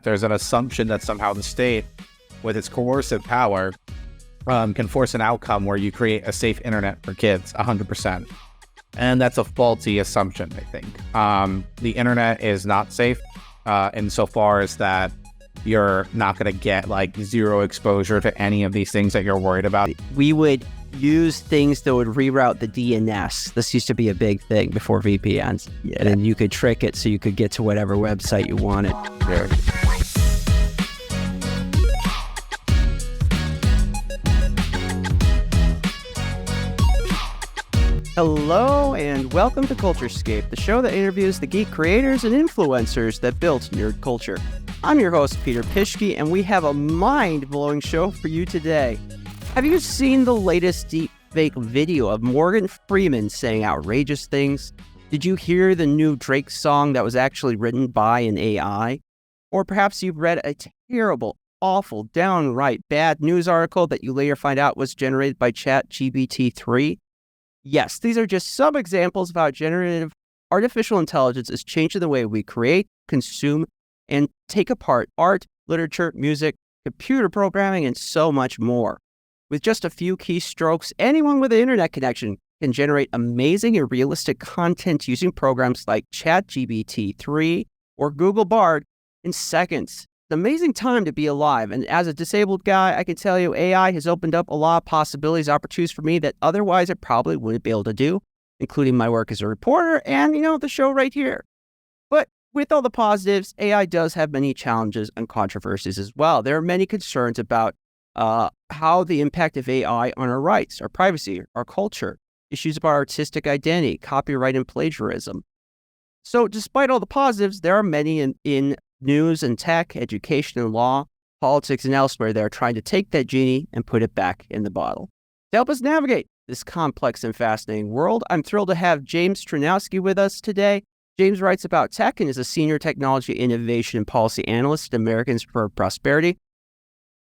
There's an assumption that somehow the state, with its coercive power, can force an outcome where you create a safe internet for kids 100%. And that's a faulty assumption, I think. The internet is not safe insofar as that you're not going to get like zero exposure to any of these things that you're worried about. We would use things that would reroute the DNS. This used to be a big thing before VPNs. Yeah. And then you could trick it so you could get to whatever website you wanted. Yeah. Hello and welcome to CultureScape, the show that interviews the geek creators and influencers that built nerd culture. I'm your host, Peter Pischke, and we have a mind-blowing show for you today. Have you seen the latest deepfake video of Morgan Freeman saying outrageous things? Did you hear the new Drake song that was actually written by an AI? Or perhaps you've read a terrible, awful, downright bad news article that you later find out was generated by chatgpt 3? Yes, these are just some examples of how generative artificial intelligence is changing the way we create, consume, and take apart art, literature, music, computer programming, and so much more. With just a few keystrokes, anyone with an internet connection can generate amazing and realistic content using programs like chatgpt 3 or Google Bard in seconds. It's an amazing time to be alive, and as a disabled guy, I can tell you AI has opened up a lot of possibilities, opportunities for me that otherwise I probably wouldn't be able to do, including my work as a reporter and, the show right here. But with all the positives, AI does have many challenges and controversies as well. There are many concerns about how the impact of AI on our rights, our privacy, our culture, issues about artistic identity, copyright, and plagiarism. So despite all the positives, there are many in news and tech, education and law, politics and elsewhere that are trying to take that genie and put it back in the bottle. To help us navigate this complex and fascinating world, I'm thrilled to have James Czerniawski with us today. James writes about tech and is a senior technology innovation and policy analyst at Americans for Prosperity.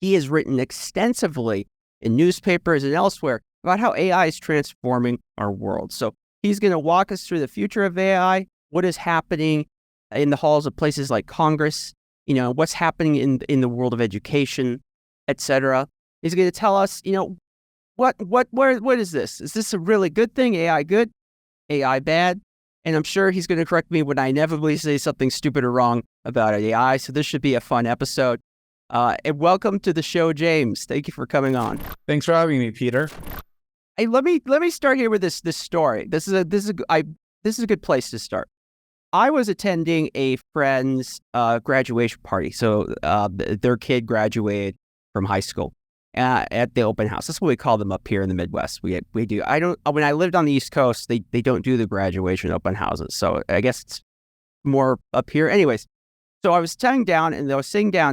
He has written extensively in newspapers and elsewhere about how AI is transforming our world. So he's going to walk us through the future of AI, what is happening in the halls of places like Congress, what's happening in the world of education, etc. He's going to tell us, what is this? Is this a really good thing? AI good? AI bad? And I'm sure he's going to correct me when I inevitably say something stupid or wrong about AI. So this should be a fun episode. And welcome to the show, James. Thank you for coming on. Thanks for having me, Peter. Hey, let me start here with this story. This is a good place to start. I was attending a friend's graduation party. So their kid graduated from high school at the open house. That's what we call them up here in the Midwest. We do. When I lived on the East Coast, they don't do the graduation open houses. So I guess it's more up here. Anyways, so I was sitting down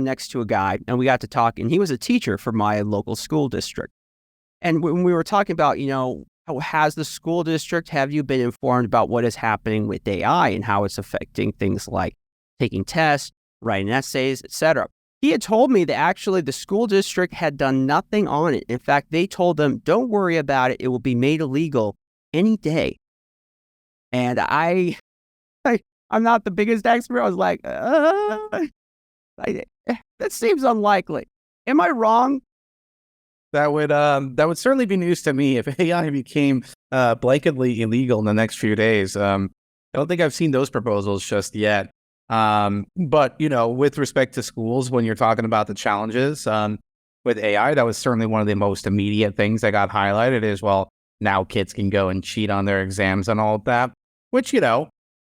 next to a guy, and we got to talk, and he was a teacher for my local school district. And when we were talking about, how has the school district, have you been informed about what is happening with AI and how it's affecting things like taking tests, writing essays, etc. He had told me that actually the school district had done nothing on it. In fact, they told them, don't worry about it. It will be made illegal any day. And I'm not the biggest expert. I was like, that seems unlikely. Am I wrong? That would certainly be news to me if AI became blanketly illegal in the next few days. I don't think I've seen those proposals just yet. But, with respect to schools, when you're talking about the challenges with AI, that was certainly one of the most immediate things that got highlighted is, well, now kids can go and cheat on their exams and all of that, which,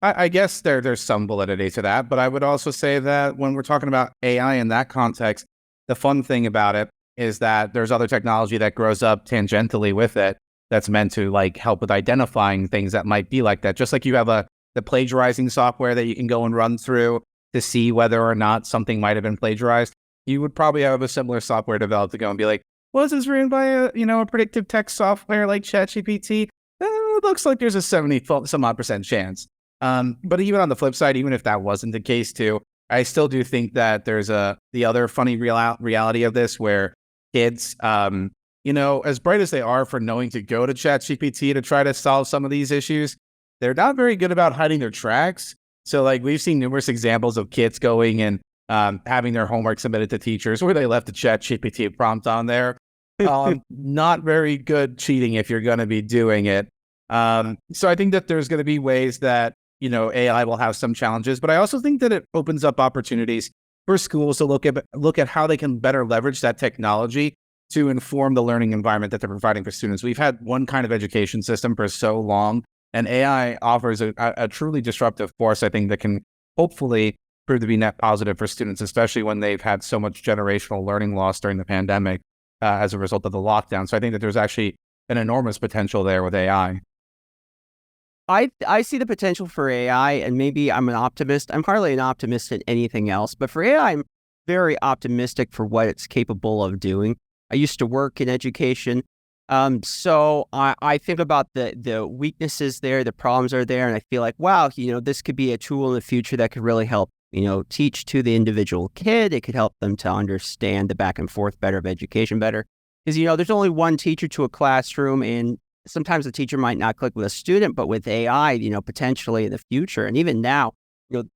I guess there's some validity to that. But I would also say that when we're talking about AI in that context, the fun thing about it is that there's other technology that grows up tangentially with it that's meant to help with identifying things that might be like that. Just like you have the plagiarizing software that you can go and run through to see whether or not something might have been plagiarized, you would probably have a similar software developed to go and be like, was this written by a predictive text software like ChatGPT? It looks like there's a 70% chance. But even on the flip side, even if that wasn't the case too, I still do think that there's the other funny reality of this where kids, as bright as they are for knowing to go to ChatGPT to try to solve some of these issues, they're not very good about hiding their tracks. So we've seen numerous examples of kids going and having their homework submitted to teachers where they left a ChatGPT prompt on there. Not very good cheating if you're going to be doing it. So I think that there's going to be ways that, AI will have some challenges, but I also think that it opens up opportunities for schools to look at how they can better leverage that technology to inform the learning environment that they're providing for students. We've had one kind of education system for so long, and AI offers a truly disruptive force, I think, that can hopefully prove to be net positive for students, especially when they've had so much generational learning loss during the pandemic as a result of the lockdown. So I think that there's actually an enormous potential there with AI. I see the potential for AI, and maybe I'm an optimist. I'm hardly an optimist in anything else, but for AI, I'm very optimistic for what it's capable of doing. I used to work in education, so I think about the weaknesses there, the problems are there, and I feel like, wow, this could be a tool in the future that could really help, teach to the individual kid. It could help them to understand the back and forth better of education better. Because, there's only one teacher to a classroom, and sometimes the teacher might not click with a student, but with AI, potentially in the future, and even now,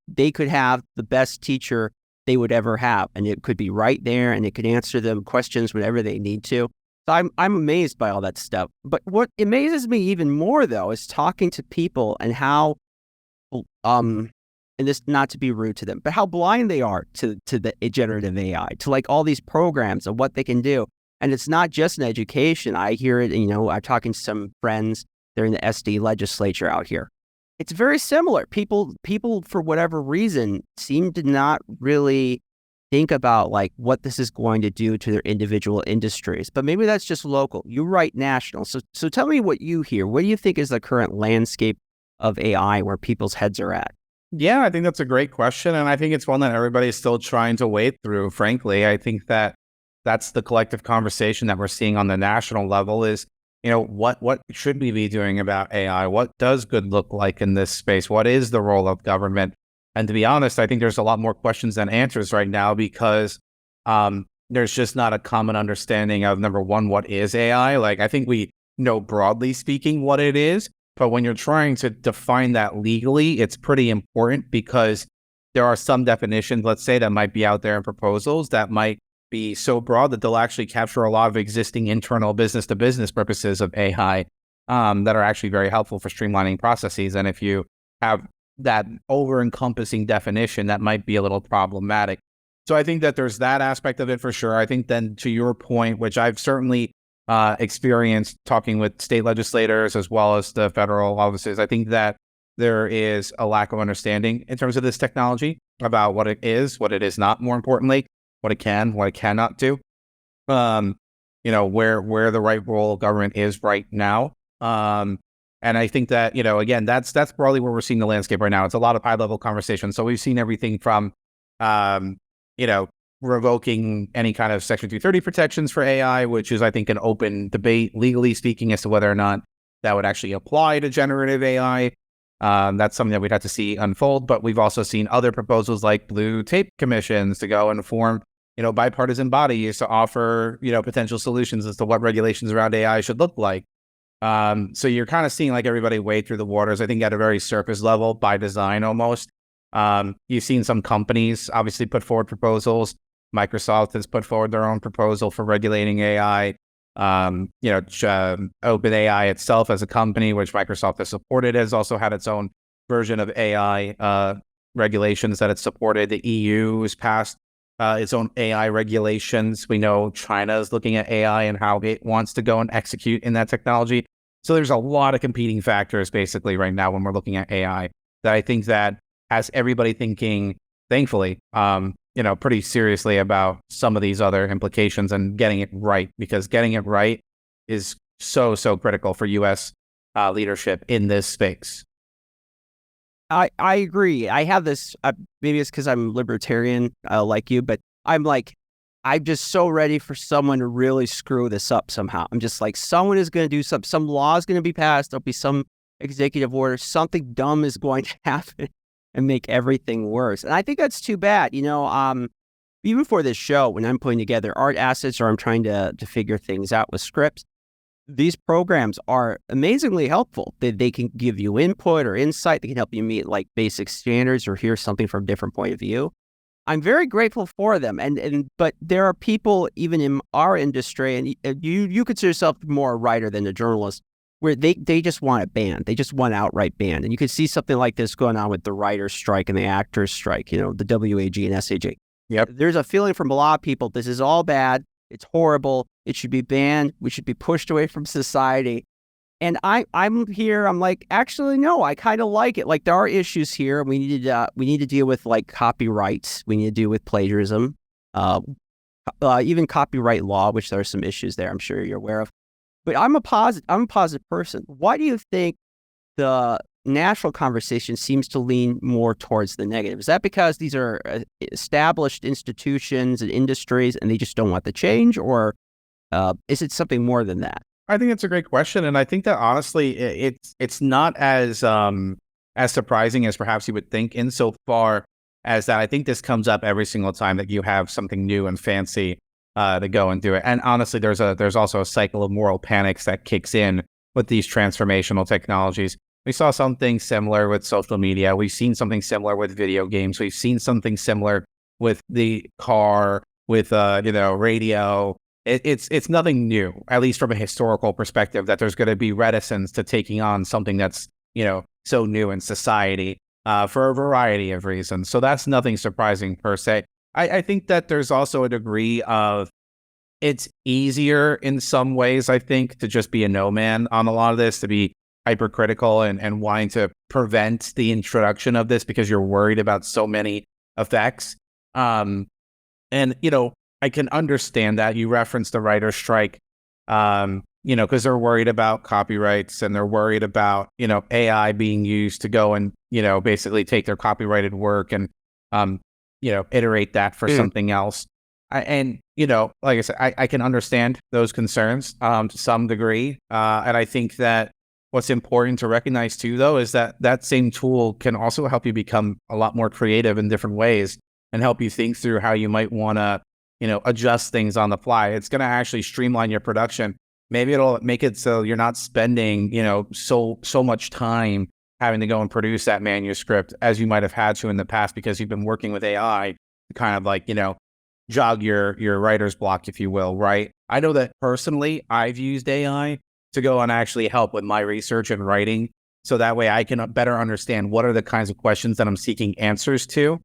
they could have the best teacher they would ever have, and it could be right there, and it could answer them questions whenever they need to. So I'm amazed by all that stuff. But what amazes me even more, though, is talking to people and how, and this not to be rude to them, but how blind they are to the generative AI, to like all these programs and what they can do. And it's not just in education. I hear it, I'm talking to some friends, they're in the SD legislature out here. It's very similar. People, for whatever reason, seem to not really think about like what this is going to do to their individual industries. But maybe that's just local. You write national. So tell me what you hear. What do you think is the current landscape of AI where people's heads are at? Yeah, I think that's a great question. And I think it's one that everybody's still trying to wade through, frankly. I think that that's the collective conversation that we're seeing on the national level is, what should we be doing about AI? What does good look like in this space? What is the role of government? And to be honest, I think there's a lot more questions than answers right now because there's just not a common understanding of, number one, what is AI? Like, I think we know broadly speaking what it is, but when you're trying to define that legally, it's pretty important because there are some definitions, let's say, that might be out there in proposals that might be so broad that they'll actually capture a lot of existing internal business-to-business purposes of AI that are actually very helpful for streamlining processes. And if you have that over-encompassing definition, that might be a little problematic. So I think that there's that aspect of it for sure. I think then to your point, which I've certainly experienced talking with state legislators as well as the federal offices, I think that there is a lack of understanding in terms of this technology about what it is not, more importantly, what it can, what it cannot do, where the right role of government is right now. And I think that, again, that's broadly where we're seeing the landscape right now. It's a lot of high level conversations. So we've seen everything from, revoking any kind of Section 230 protections for AI, which is, I think, an open debate, legally speaking, as to whether or not that would actually apply to generative AI. That's something that we'd have to see unfold. But we've also seen other proposals like blue tape commissions to go and form, bipartisan bodies to offer, potential solutions as to what regulations around AI should look like. So you're kind of seeing like everybody wade through the waters, I think, at a very surface level by design almost. You've seen some companies obviously put forward proposals. Microsoft has put forward their own proposal for regulating AI. OpenAI itself as a company, which Microsoft has supported, has also had its own version of AI regulations that it's supported. The EU has passed its own AI regulations. We know China is looking at AI and how it wants to go and execute in that technology. So there's a lot of competing factors basically right now when we're looking at AI that I think that has everybody thinking, thankfully, pretty seriously about some of these other implications and getting it right, because getting it right is so critical for U.S. leadership in this space. I agree. I have this, maybe it's because I'm libertarian like you, but I'm just so ready for someone to really screw this up somehow. I'm just like, someone is going to do something, some law is going to be passed, there'll be some executive order, something dumb is going to happen and make everything worse. And I think that's too bad. Even for this show, when I'm putting together art assets or I'm trying to figure things out with scripts, these programs are amazingly helpful. They can give you input or insight. They can help you meet like basic standards or hear something from a different point of view. I'm very grateful for them. But there are people even in our industry, and you consider yourself more a writer than a journalist, where they just want it banned. They just want outright banned. And you can see something like this going on with the writer's strike and the actor's strike, the WAG and SAG. Yep. There's a feeling from a lot of people, this is all bad. It's horrible. It should be banned. We should be pushed away from society. And I'm here. I'm like, actually, no, I kind of like it. Like, there are issues here. We need to deal with like copyrights. We need to deal with plagiarism, even copyright law, which there are some issues there. I'm sure you're aware of. But I'm a positive person. Why do you think the national conversation seems to lean more towards the negative? Is that because these are established institutions and industries, and they just don't want the change, or is it something more than that? I think it's a great question, and I think that honestly, it's not as surprising as perhaps you would think, insofar as that I think this comes up every single time that you have something new and fancy to go and do it. And honestly, there's also a cycle of moral panics that kicks in with these transformational technologies. We saw something similar with social media. We've seen something similar with video games. We've seen something similar with the car, with radio. It's nothing new, at least from a historical perspective, that there's going to be reticence to taking on something that's, so new in society for a variety of reasons. So that's nothing surprising per se. I think that there's also a degree of, it's easier in some ways, I think, to just be a no man on a lot of this, to be hypercritical and wanting to prevent the introduction of this because you're worried about so many effects. I can understand that. You referenced the writer's strike, because they're worried about copyrights, and they're worried about, AI being used to go and, basically take their copyrighted work and, iterate that for something else. Like I said, I can understand those concerns to some degree. And I think that what's important to recognize too, though, is that same tool can also help you become a lot more creative in different ways and help you think through how you might want to, adjust things on the fly. It's going to actually streamline your production. Maybe it'll make it so you're not spending, so much time having to go and produce that manuscript as you might have had to in the past, because you've been working with AI to kind of like, jog your writer's block, if you will, right? I know that personally, I've used AI to go and actually help with my research and writing, so that way I can better understand what are the kinds of questions that I'm seeking answers to.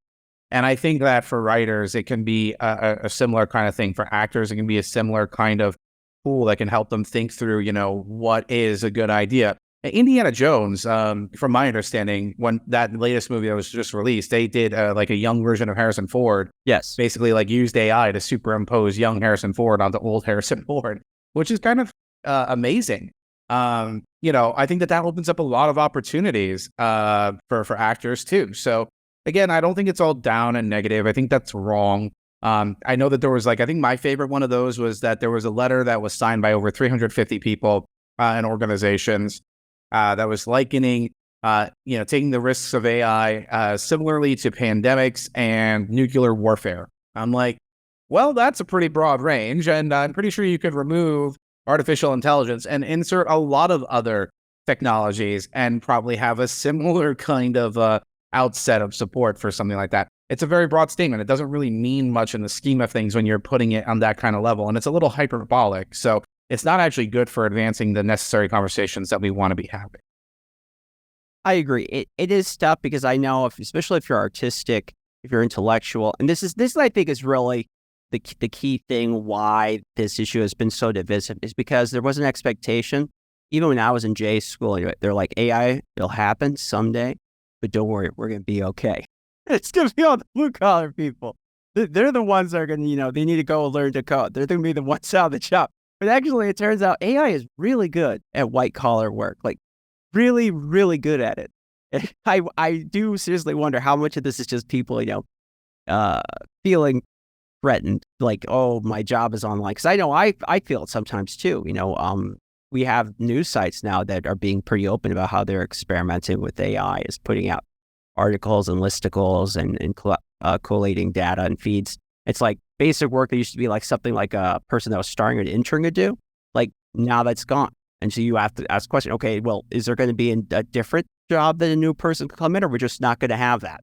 And I think that for writers, it can be a similar kind of thing. For actors, it can be a similar kind of tool that can help them think through, what is a good idea. Indiana Jones, from my understanding, when that latest movie that was just released, they did like a young version of Harrison Ford. Yes. Basically like used AI to superimpose young Harrison Ford onto old Harrison Ford, which is kind of amazing. I think that opens up a lot of opportunities for actors too. So again, I don't think it's all down and negative. I think that's wrong. I know that there was I think my favorite one of those was that there was a letter that was signed by over 350 people and organizations that was likening, taking the risks of AI similarly to pandemics and nuclear warfare. I'm like, well, that's a pretty broad range, and I'm pretty sure you could remove artificial intelligence and insert a lot of other technologies and probably have a similar kind of outset of support for something like that. It's a very broad statement. It doesn't really mean much in the scheme of things when you're putting it on that kind of level, and it's a little hyperbolic. So it's not actually good for advancing the necessary conversations that we want to be having. I agree. It is tough because I know, especially if you're artistic, if you're intellectual, and this I think is really the key thing why this issue has been so divisive, is because there was an expectation. Even when I was in J school, they're like, AI, it'll happen someday, but don't worry, we're going to be okay. It's going to be all the blue collar people. They're the ones that are going to, they need to go learn to code. They're going to be the ones out of the job. But actually, it turns out AI is really good at white collar work, like really, really good at it. And I do seriously wonder how much of this is just people, feeling threatened, like, oh, my job is online. Because I know I feel it sometimes too. We have news sites now that are being pretty open about how they're experimenting with AI, is putting out articles and listicles and collating data and feeds. It's like basic work that used to be like something like a person that was starting an intern to do. Like now that's gone. And so you have to ask the question, okay, well, is there going to be a different job that a new person can come in, or we're just not going to have that?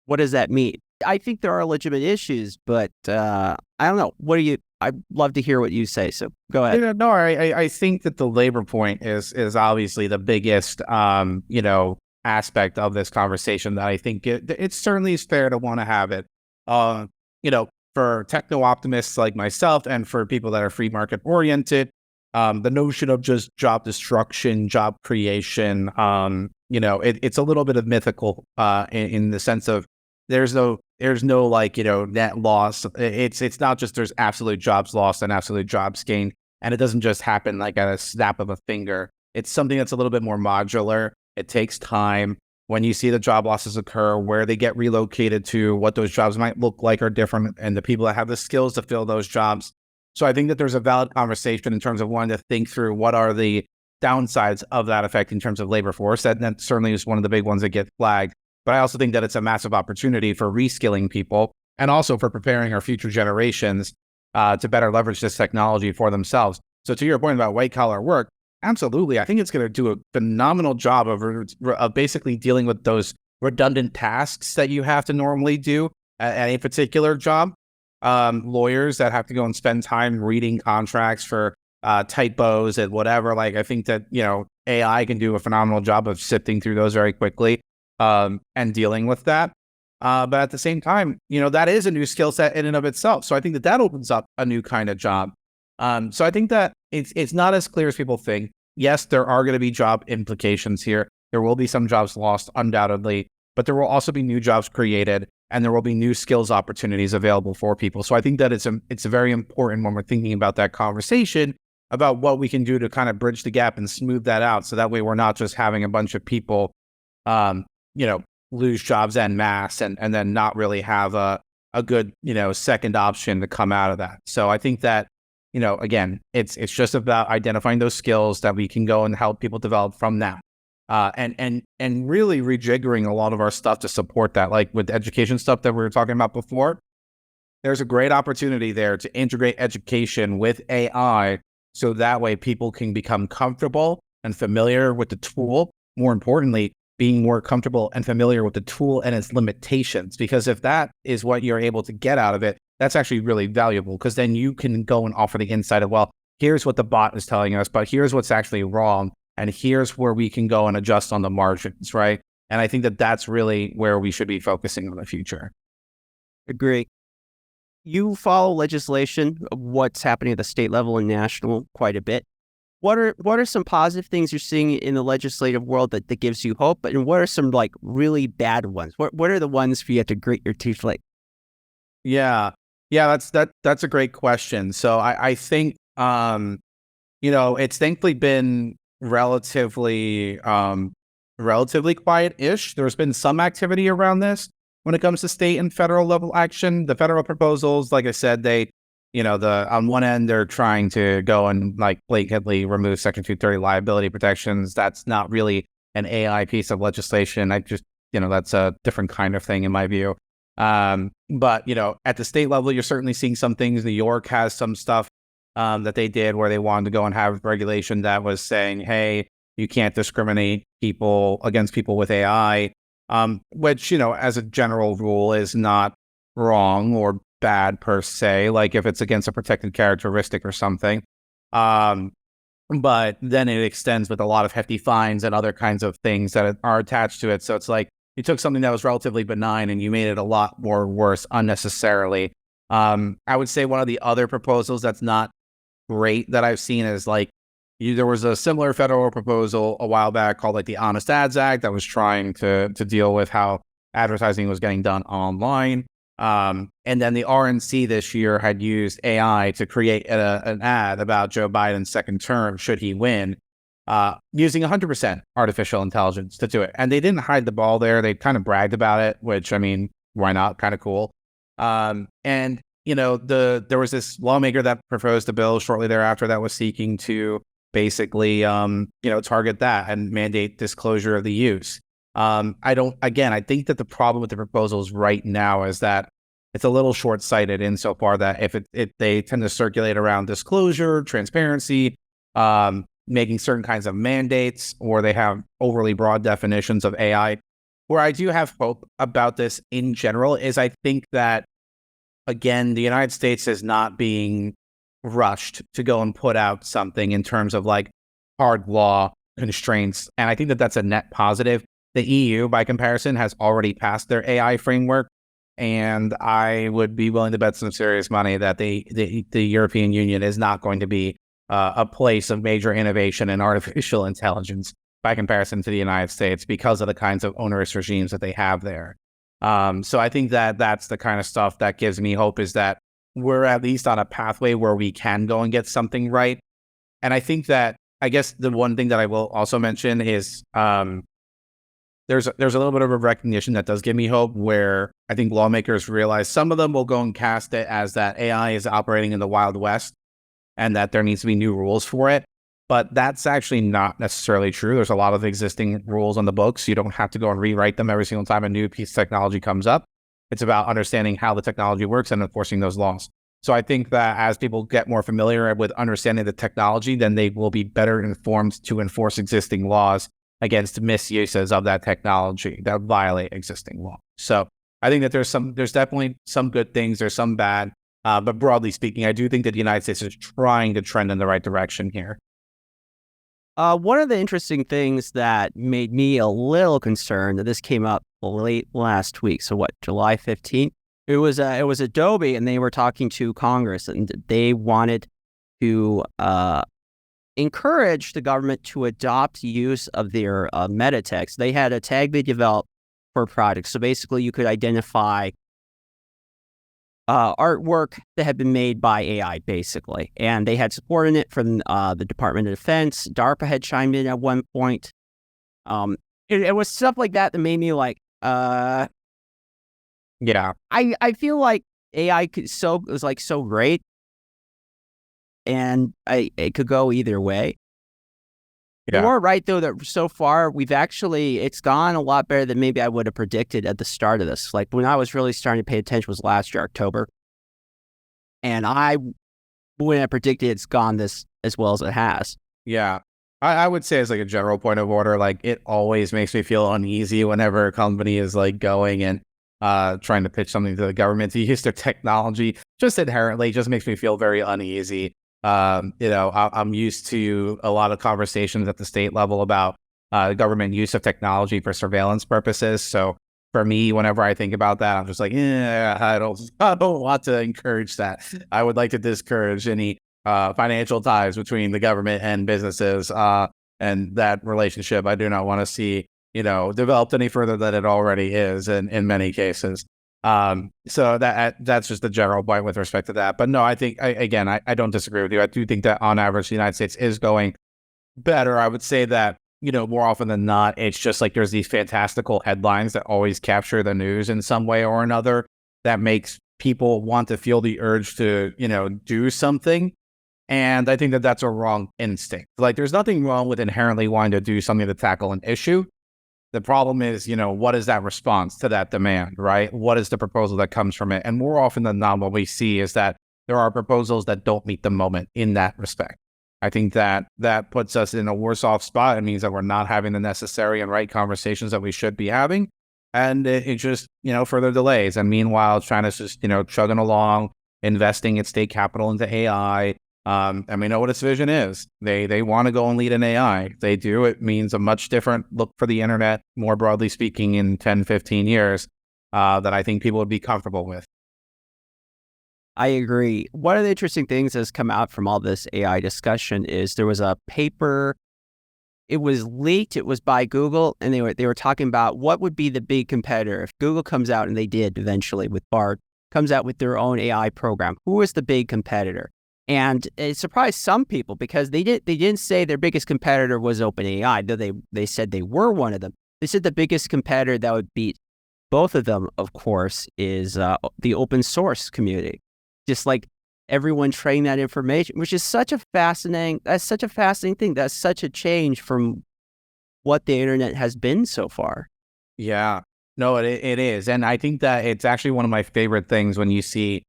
What does that mean? I think there are legitimate issues, but I don't know. I'd love to hear what you say. So go ahead. No, I think that the labor point is obviously the biggest, aspect of this conversation that I think it certainly is fair to want to have it. For techno optimists like myself and for people that are free market oriented, the notion of just job destruction, job creation, it's a little bit of mythical in the sense of there's no net loss. It's not just there's absolute jobs lost and absolute jobs gained, and it doesn't just happen like at a snap of a finger. It's something that's a little bit more modular. It takes time. When you see the job losses occur, where they get relocated to, what those jobs might look like are different, and the people that have the skills to fill those jobs. So I think that there's a valid conversation in terms of wanting to think through what are the downsides of that effect in terms of labor force. That certainly is one of the big ones that get flagged. But I also think that it's a massive opportunity for reskilling people and also for preparing our future generations to better leverage this technology for themselves. So to your point about white collar work, absolutely. I think it's going to do a phenomenal job of basically dealing with those redundant tasks that you have to normally do at a particular job. Lawyers that have to go and spend time reading contracts for typos and whatever. Like, I think that, AI can do a phenomenal job of sifting through those very quickly and dealing with that. But at the same time, that is a new skill set in and of itself. So I think that opens up a new kind of job. So I think that it's not as clear as people think. Yes, there are going to be job implications here. There will be some jobs lost, undoubtedly, but there will also be new jobs created, and there will be new skills opportunities available for people. So I think that it's very important when we're thinking about that conversation about what we can do to kind of bridge the gap and smooth that out. So that way we're not just having a bunch of people, lose jobs en masse and then not really have a good, second option to come out of that. So I think that, again, it's just about identifying those skills that we can go and help people develop from now. And really rejiggering a lot of our stuff to support that, like with education stuff that we were talking about before. There's a great opportunity there to integrate education with AI, so that way people can become comfortable and familiar with the tool. More importantly, being more comfortable and familiar with the tool and its limitations. Because if that is what you're able to get out of it, that's actually really valuable, because then you can go and offer the insight of, well, here's what the bot is telling us, but here's what's actually wrong. And here's where we can go and adjust on the margins, right? And I think that that's really where we should be focusing on the future. Agree. You follow legislation, what's happening at the state level and national quite a bit. What are some positive things you're seeing in the legislative world that gives you hope? And what are some like really bad ones? What are the ones for you have to grit your teeth like? Yeah, that's a great question. So I think it's thankfully been relatively quiet-ish. There's been some activity around this when it comes to state and federal level action. The federal proposals, like I said, they, on one end, they're trying to go and like blatantly remove Section 230 liability protections. That's not really an AI piece of legislation. That's a different kind of thing in my view. But at the state level, you're certainly seeing some things. New York has some stuff that they did where they wanted to go and have regulation that was saying, hey, you can't discriminate against people with AI, which, as a general rule is not wrong or bad per se, like if it's against a protected characteristic or something. But then it extends with a lot of hefty fines and other kinds of things that are attached to it. So it's like you took something that was relatively benign and you made it a lot more worse unnecessarily. I would say one of the other proposals that's not great that I've seen is like there was a similar federal proposal a while back called like the Honest Ads Act that was trying to deal with how advertising was getting done online. And then the RNC this year had used AI to create an ad about Joe Biden's second term should he win, using 100% artificial intelligence to do it. And they didn't hide the ball there. They kind of bragged about it, which, I mean, why not? Kind of cool. And there was this lawmaker that proposed a bill shortly thereafter that was seeking to basically, target that and mandate disclosure of the use. I think that the problem with the proposals right now is that it's a little short-sighted insofar that if they tend to circulate around disclosure, transparency, making certain kinds of mandates, or they have overly broad definitions of AI. where I do have hope about this in general is I think that, again, the United States is not being rushed to go and put out something in terms of like hard law constraints. And I think that that's a net positive. The EU, by comparison, has already passed their AI framework. And I would be willing to bet some serious money that the European Union is not going to be a place of major innovation in artificial intelligence by comparison to the United States because of the kinds of onerous regimes that they have there. So I think that that's the kind of stuff that gives me hope, is that we're at least on a pathway where we can go and get something right. And I think that, I guess the one thing that I will also mention is there's a little bit of a recognition that does give me hope, where I think lawmakers realize some of them will go and cast it as that AI is operating in the Wild West and that there needs to be new rules for it. But that's actually not necessarily true. There's a lot of existing rules on the books. You don't have to go and rewrite them every single time a new piece of technology comes up. It's about understanding how the technology works and enforcing those laws. So I think that as people get more familiar with understanding the technology, then they will be better informed to enforce existing laws against misuses of that technology that violate existing law. So I think that there's definitely some good things, there's some bad, but broadly speaking, I do think that the United States is trying to trend in the right direction here. One of the interesting things that made me a little concerned, that this came up late last week, so July 15th, it was Adobe, and they were talking to Congress, and they wanted to encourage the government to adopt use of their meta text. They had a tag they developed for projects. So basically, you could identify artwork that had been made by AI, basically. And they had support in it from the Department of Defense. DARPA had chimed in at one point. It was stuff like that that made me like, yeah. I feel like AI is so great, and it could go either way. Yeah. You are right, though, that so far it's gone a lot better than maybe I would have predicted at the start of this. Like when I was really starting to pay attention was last year, October. And when I predicted it's gone this as well as it has. Yeah. I would say as like a general point of order, like it always makes me feel uneasy whenever a company is like going and trying to pitch something to the government to use their technology. Just inherently just makes me feel very uneasy. I'm used to a lot of conversations at the state level about government use of technology for surveillance purposes. So for me, whenever I think about that, I'm just like, I don't want to encourage that. I would like to discourage any financial ties between the government and businesses, and that relationship I do not want to see, developed any further than it already is in many cases. So that's just the general point with respect to that. But no, I think, I don't disagree with you. I do think that on average, the United States is going better. I would say that, more often than not, it's just like there's these fantastical headlines that always capture the news in some way or another that makes people want to feel the urge to, do something. And I think that that's a wrong instinct. Like there's nothing wrong with inherently wanting to do something to tackle an issue. The problem is, what is that response to that demand, right? What is the proposal that comes from it? And more often than not, what we see is that there are proposals that don't meet the moment in that respect. I think that puts us in a worse off spot. It means that we're not having the necessary and right conversations that we should be having. And it just, further delays. And meanwhile, China's just, chugging along, investing its state capital into AI. And we know what its vision is. They want to go and lead in AI. If they do, it means a much different look for the internet, more broadly speaking, in 10, 15 years, that I think people would be comfortable with. I agree. One of the interesting things that's come out from all this AI discussion is there was a paper. It was leaked. It was by Google, and they were talking about what would be the big competitor if Google comes out, and they did eventually with Bard, comes out with their own AI program. Who is the big competitor? And it surprised some people because they didn't say their biggest competitor was OpenAI, though they said they were one of them. They said the biggest competitor that would beat both of them, of course, is the open source community. Just like everyone trading that information, which is such a fascinating thing. That's such a change from what the internet has been so far. Yeah, no, it is. And I think that it's actually one of my favorite things when you see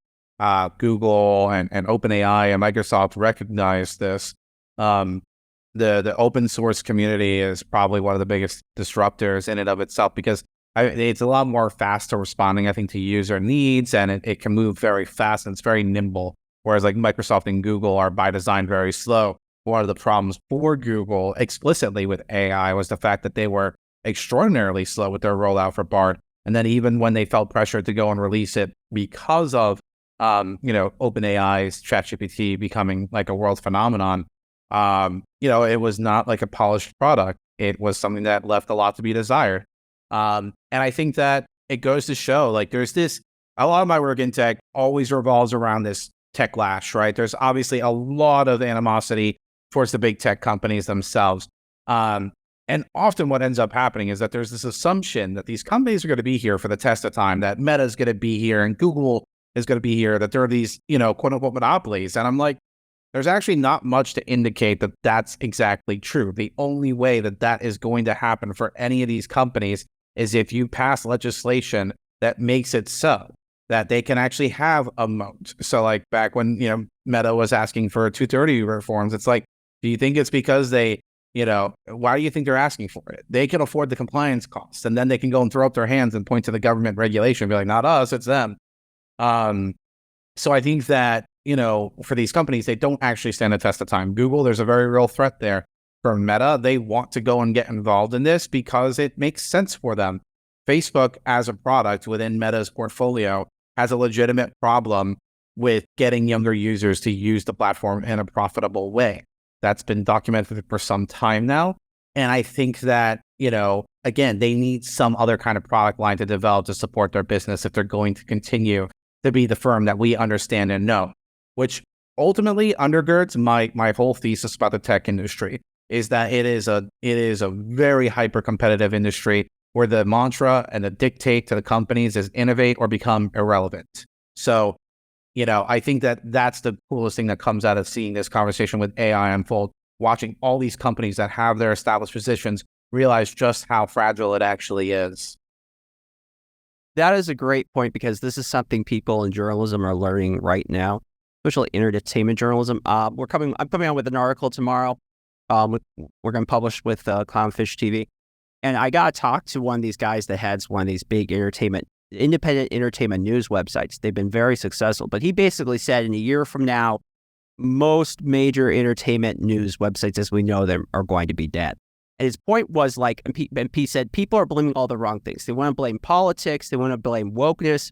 Google and OpenAI and Microsoft recognize this. The open source community is probably one of the biggest disruptors in and of itself, because It's a lot more faster responding, I think, to user needs, and it can move very fast and it's very nimble. Whereas like Microsoft and Google are by design very slow. One of the problems for Google explicitly with AI was the fact that they were extraordinarily slow with their rollout for Bard. And then even when they felt pressured to go and release it because of, OpenAI's ChatGPT becoming like a world phenomenon, it was not like a polished product. It was something that left a lot to be desired. And I think that it goes to show, like, a lot of my work in tech always revolves around this tech lash, right? There's obviously a lot of animosity towards the big tech companies themselves. And often what ends up happening is that there's this assumption that these companies are going to be here for the test of time, that Meta is going to be here and Google is going to be here, that there are these, quote unquote monopolies. And I'm like, there's actually not much to indicate that that's exactly true. The only way that that is going to happen for any of these companies is if you pass legislation that makes it so that they can actually have a moat. So like back when, Meta was asking for 230 reforms, it's like, do you think it's because they, why do you think they're asking for it? They can afford the compliance costs, and then they can go and throw up their hands and point to the government regulation and be like, not us, it's them. So I think that, for these companies, they don't actually stand the test of time. Google, there's a very real threat there. For Meta, they want to go and get involved in this because it makes sense for them. Facebook, as a product within Meta's portfolio, has a legitimate problem with getting younger users to use the platform in a profitable way. That's been documented for some time now. And I think that, again, they need some other kind of product line to develop to support their business if they're going to continue to be the firm that we understand and know, which ultimately undergirds my whole thesis about the tech industry, is that it is a very hyper-competitive industry where the mantra and the dictate to the companies is innovate or become irrelevant. So, I think that that's the coolest thing that comes out of seeing this conversation with AI unfold, watching all these companies that have their established positions realize just how fragile it actually is. That is a great point, because this is something people in journalism are learning right now, especially entertainment journalism. I'm coming out with an article tomorrow. We're going to publish with Clownfish TV. And I got to talk to one of these guys that heads one of these big independent entertainment news websites. They've been very successful. But he basically said in a year from now, most major entertainment news websites as we know them are going to be dead. And his point was like, and he said, people are blaming all the wrong things. They want to blame politics. They want to blame wokeness,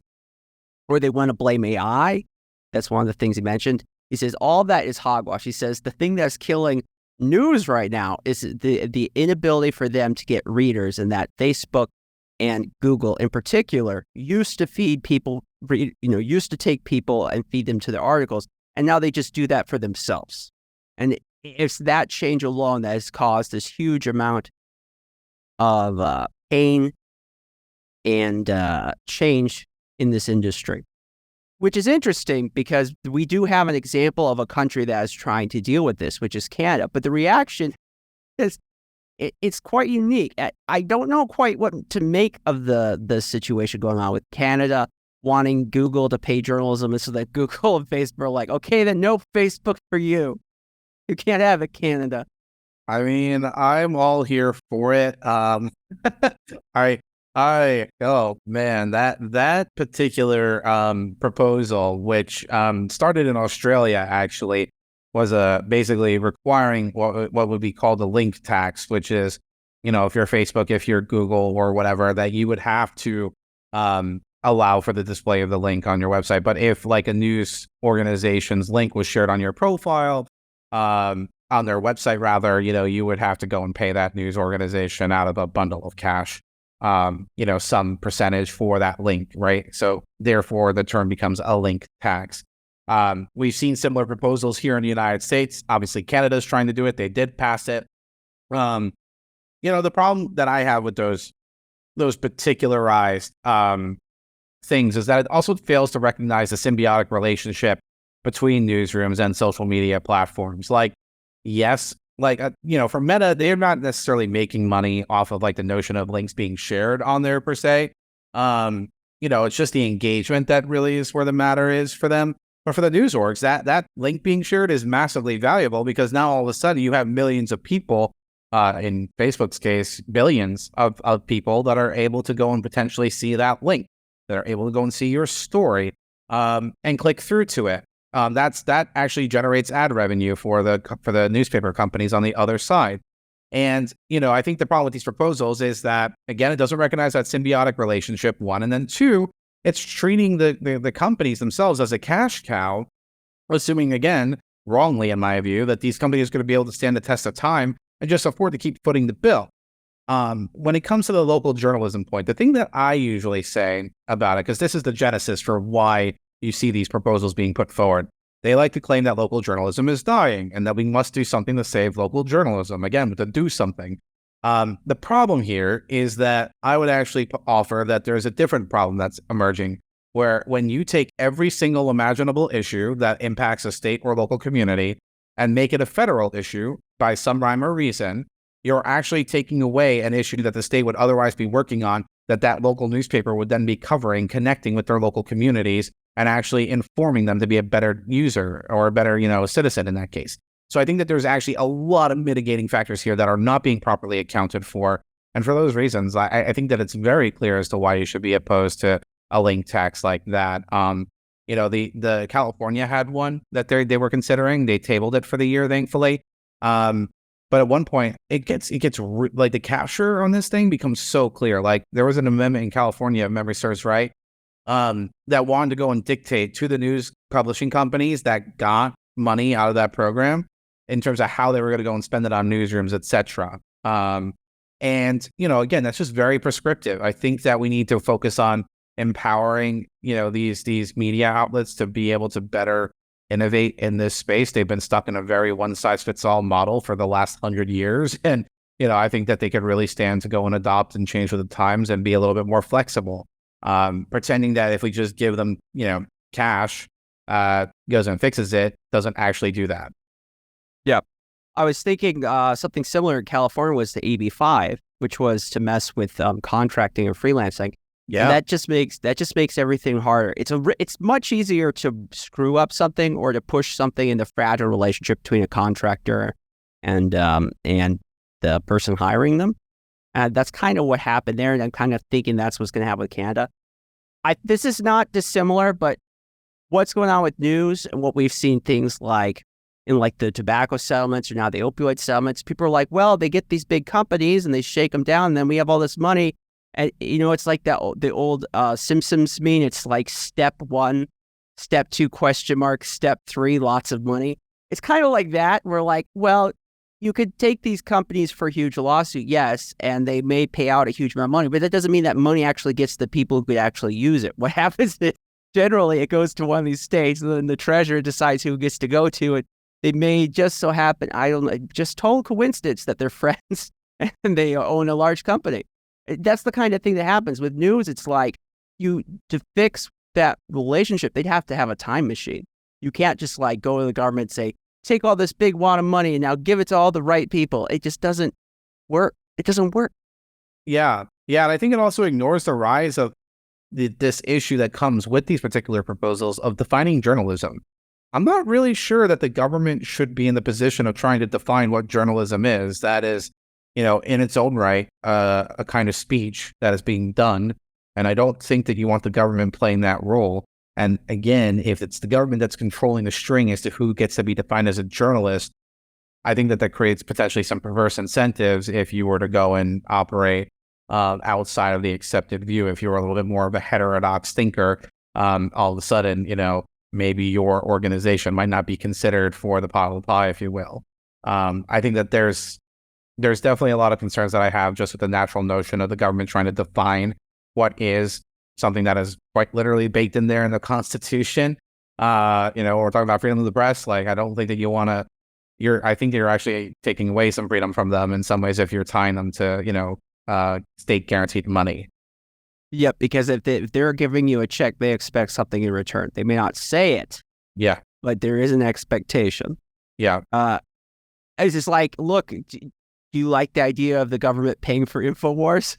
or they want to blame AI. That's one of the things he mentioned. He says, all that is hogwash. He says, the thing that's killing news right now is the inability for them to get readers, and that Facebook and Google in particular used to feed people, used to take people and feed them to their articles. And now they just do that for themselves. And it's that change alone that has caused this huge amount of pain and change in this industry, which is interesting because we do have an example of a country that is trying to deal with this, which is Canada. But the reaction is it's quite unique. I don't know quite what to make of the situation going on with Canada wanting Google to pay journalism, and so that Google and Facebook are like, okay, then no Facebook for you. You can't have it, Canada. I mean, I'm all here for it. Oh man, that particular proposal, which started in Australia, actually, was basically requiring what would be called a link tax, which is, if you're Facebook, if you're Google or whatever, that you would have to allow for the display of the link on your website. But if like a news organization's link was shared on your profile, on their website rather, you would have to go and pay that news organization out of a bundle of cash, some percentage for that link, right? So therefore the term becomes a link tax. We've seen similar proposals here in the United States. Obviously Canada's trying to do it. They did pass it. The problem that I have with those particularized things is that it also fails to recognize the symbiotic relationship between newsrooms and social media platforms. Like, yes, for Meta, they're not necessarily making money off of like the notion of links being shared on there per se. It's just the engagement that really is where the matter is for them. But for the news orgs, that link being shared is massively valuable, because now all of a sudden you have millions of people in Facebook's case, billions of people that are able to go and potentially see that link, that are able to go and see your story and click through to it. That actually generates ad revenue for the newspaper companies on the other side. And, I think the problem with these proposals is that, again, it doesn't recognize that symbiotic relationship, one, and then two, it's treating the companies themselves as a cash cow, assuming, again, wrongly in my view, that these companies are going to be able to stand the test of time and just afford to keep footing the bill. When it comes to the local journalism point, the thing that I usually say about it, because this is the genesis for why you see these proposals being put forward, they like to claim that local journalism is dying and that we must do something to save local journalism. Again, to do something. The problem here is that I would actually offer that there's a different problem that's emerging, where when you take every single imaginable issue that impacts a state or local community and make it a federal issue by some rhyme or reason, you're actually taking away an issue that the state would otherwise be working on, that local newspaper would then be covering, connecting with their local communities, and actually informing them to be a better user or a better, citizen in that case. So I think that there's actually a lot of mitigating factors here that are not being properly accounted for. And for those reasons, I think that it's very clear as to why you should be opposed to a link tax like that. The California had one that they were considering. They tabled it for the year, thankfully. But at one point, it gets like the capture on this thing becomes so clear. Like there was an amendment in California, if memory serves right, that wanted to go and dictate to the news publishing companies that got money out of that program in terms of how they were going to go and spend it on newsrooms, etc. And again, that's just very prescriptive. I think that we need to focus on empowering, these media outlets to be able to better innovate in this space. They've been stuck in a very one-size-fits-all model for the last 100 years. And, I think that they could really stand to go and adopt and change with the times and be a little bit more flexible. Pretending that if we just give them, cash, goes and fixes it, doesn't actually do that. Yeah. I was thinking something similar in California was the AB5, which was to mess with contracting and freelancing. Yeah, and that just makes everything harder. It's much easier to screw up something or to push something in the fragile relationship between a contractor and the person hiring them. And that's kind of what happened there. And I'm kind of thinking that's what's going to happen with Canada. This is not dissimilar, but what's going on with news and what we've seen things like in like the tobacco settlements or now the opioid settlements, people are like, well, they get these big companies and they shake them down and then we have all this money. And, it's like the old Simpsons meme. It's like step 1, step 2, question mark, step 3, lots of money. It's kind of like that. We're like, well, you could take these companies for a huge lawsuit, yes, and they may pay out a huge amount of money, but that doesn't mean that money actually gets the people who could actually use it. What happens is generally it goes to one of these states and then the treasurer decides who gets to go to it. They may just so happen, just total coincidence that they're friends and they own a large company. That's the kind of thing that happens with news. It's like to fix that relationship, they'd have to have a time machine. You can't just like go to the government and say, take all this big wad of money and now give it to all the right people. It just doesn't work. It doesn't work. Yeah. And I think it also ignores the rise of this issue that comes with these particular proposals of defining journalism. I'm not really sure that the government should be in the position of trying to define what journalism is. That is, in its own right, a kind of speech that is being done. And I don't think that you want the government playing that role. And again, if it's the government that's controlling the string as to who gets to be defined as a journalist, I think that creates potentially some perverse incentives if you were to go and operate outside of the accepted view. If you were a little bit more of a heterodox thinker, all of a sudden, maybe your organization might not be considered for the pot of the pie, if you will. I think that there's definitely a lot of concerns that I have just with the natural notion of the government trying to define what is something that is quite literally baked in there in the Constitution. We're talking about freedom of the press. Like, I don't think that you want to, I think you're actually taking away some freedom from them in some ways if you're tying them to, state guaranteed money. Yep, because if they're giving you a check, they expect something in return. They may not say it. Yeah. But there is an expectation. Yeah. It's just like, look, do you like the idea of the government paying for InfoWars?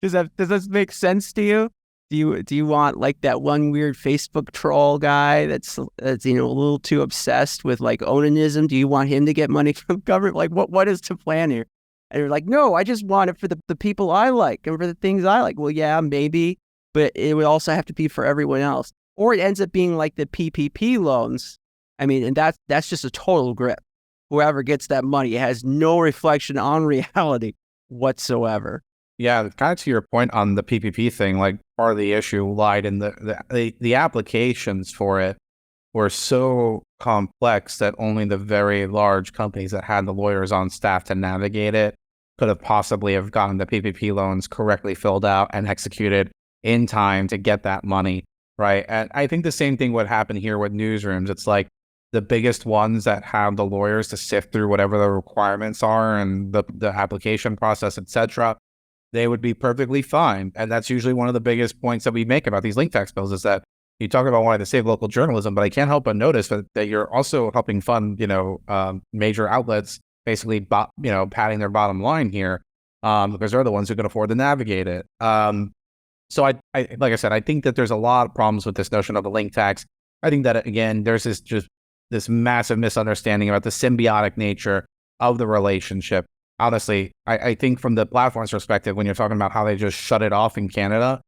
Does this make sense to you? Do you want like that one weird Facebook troll guy that's a little too obsessed with like onanism? Do you want him to get money from government? Like what is the plan here? And you're like, no, I just want it for the people I like and for the things I like. Well, yeah, maybe, but it would also have to be for everyone else. Or it ends up being like the PPP loans. I mean, and that's just a total grip. Whoever gets that money, it has no reflection on reality whatsoever. Yeah, kind of to your point on the PPP thing, like part of the issue lied in the applications for it were so complex that only the very large companies that had the lawyers on staff to navigate it could have possibly have gotten the PPP loans correctly filled out and executed in time to get that money, right? And I think the same thing would happen here with newsrooms. It's like the biggest ones that have the lawyers to sift through whatever the requirements are and the application process, etc., they would be perfectly fine. And that's usually one of the biggest points that we make about these link tax bills is that you talk about wanting to save local journalism, but I can't help but notice that you're also helping fund, major outlets basically, padding their bottom line here because they're the ones who can afford to navigate it. So I like I said, I think that there's a lot of problems with this notion of the link tax. I think that, again, there's this massive misunderstanding about the symbiotic nature of the relationship. Honestly, I think from the platform's perspective, when you're talking about how they just shut it off in Canada,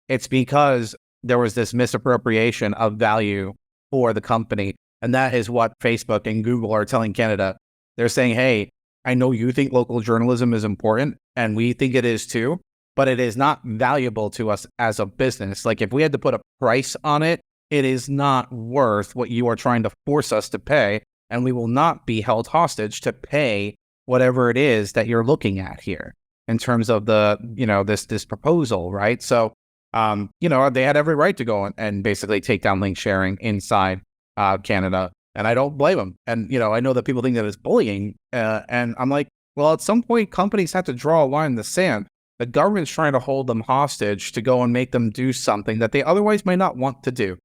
it's because there was this misappropriation of value for the company. And that is what Facebook and Google are telling Canada. They're saying, hey, I know you think local journalism is important, and we think it is too, but it is not valuable to us as a business. Like if we had to put a price on it, it is not worth what you are trying to force us to pay. And we will not be held hostage to pay whatever it is that you're looking at here in terms of the, this proposal, right? So, they had every right to go and basically take down link sharing inside Canada. And I don't blame them. And, I know that people think that it's bullying. And I'm like, well, at some point, companies have to draw a line in the sand. The government's trying to hold them hostage to go and make them do something that they otherwise might not want to do.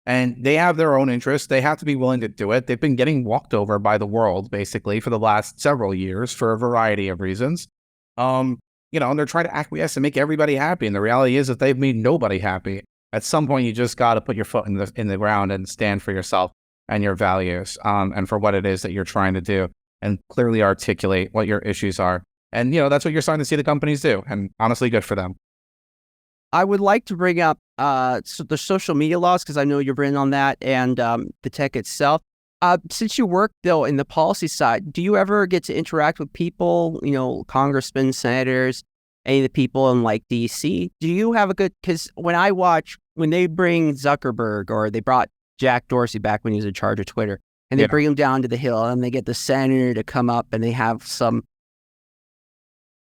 And they have their own interests. They have to be willing to do it. They've been getting walked over by the world, basically, for the last several years for a variety of reasons. And they're trying to acquiesce and make everybody happy. And the reality is that they've made nobody happy. At some point, you just got to put your foot in the ground and stand for yourself and your values and for what it is that you're trying to do and clearly articulate what your issues are. And, that's what you're starting to see the companies do. And honestly, good for them. I would like to bring up the social media laws, because I know you're in on that, and the tech itself. Since you work, though, in the policy side, do you ever get to interact with people, congressmen, senators, any of the people in like DC? Do you have a good, because when they bring Zuckerberg, or they brought Jack Dorsey back when he was in charge of Twitter, and they bring him down to the Hill, and they get the senator to come up, and they have some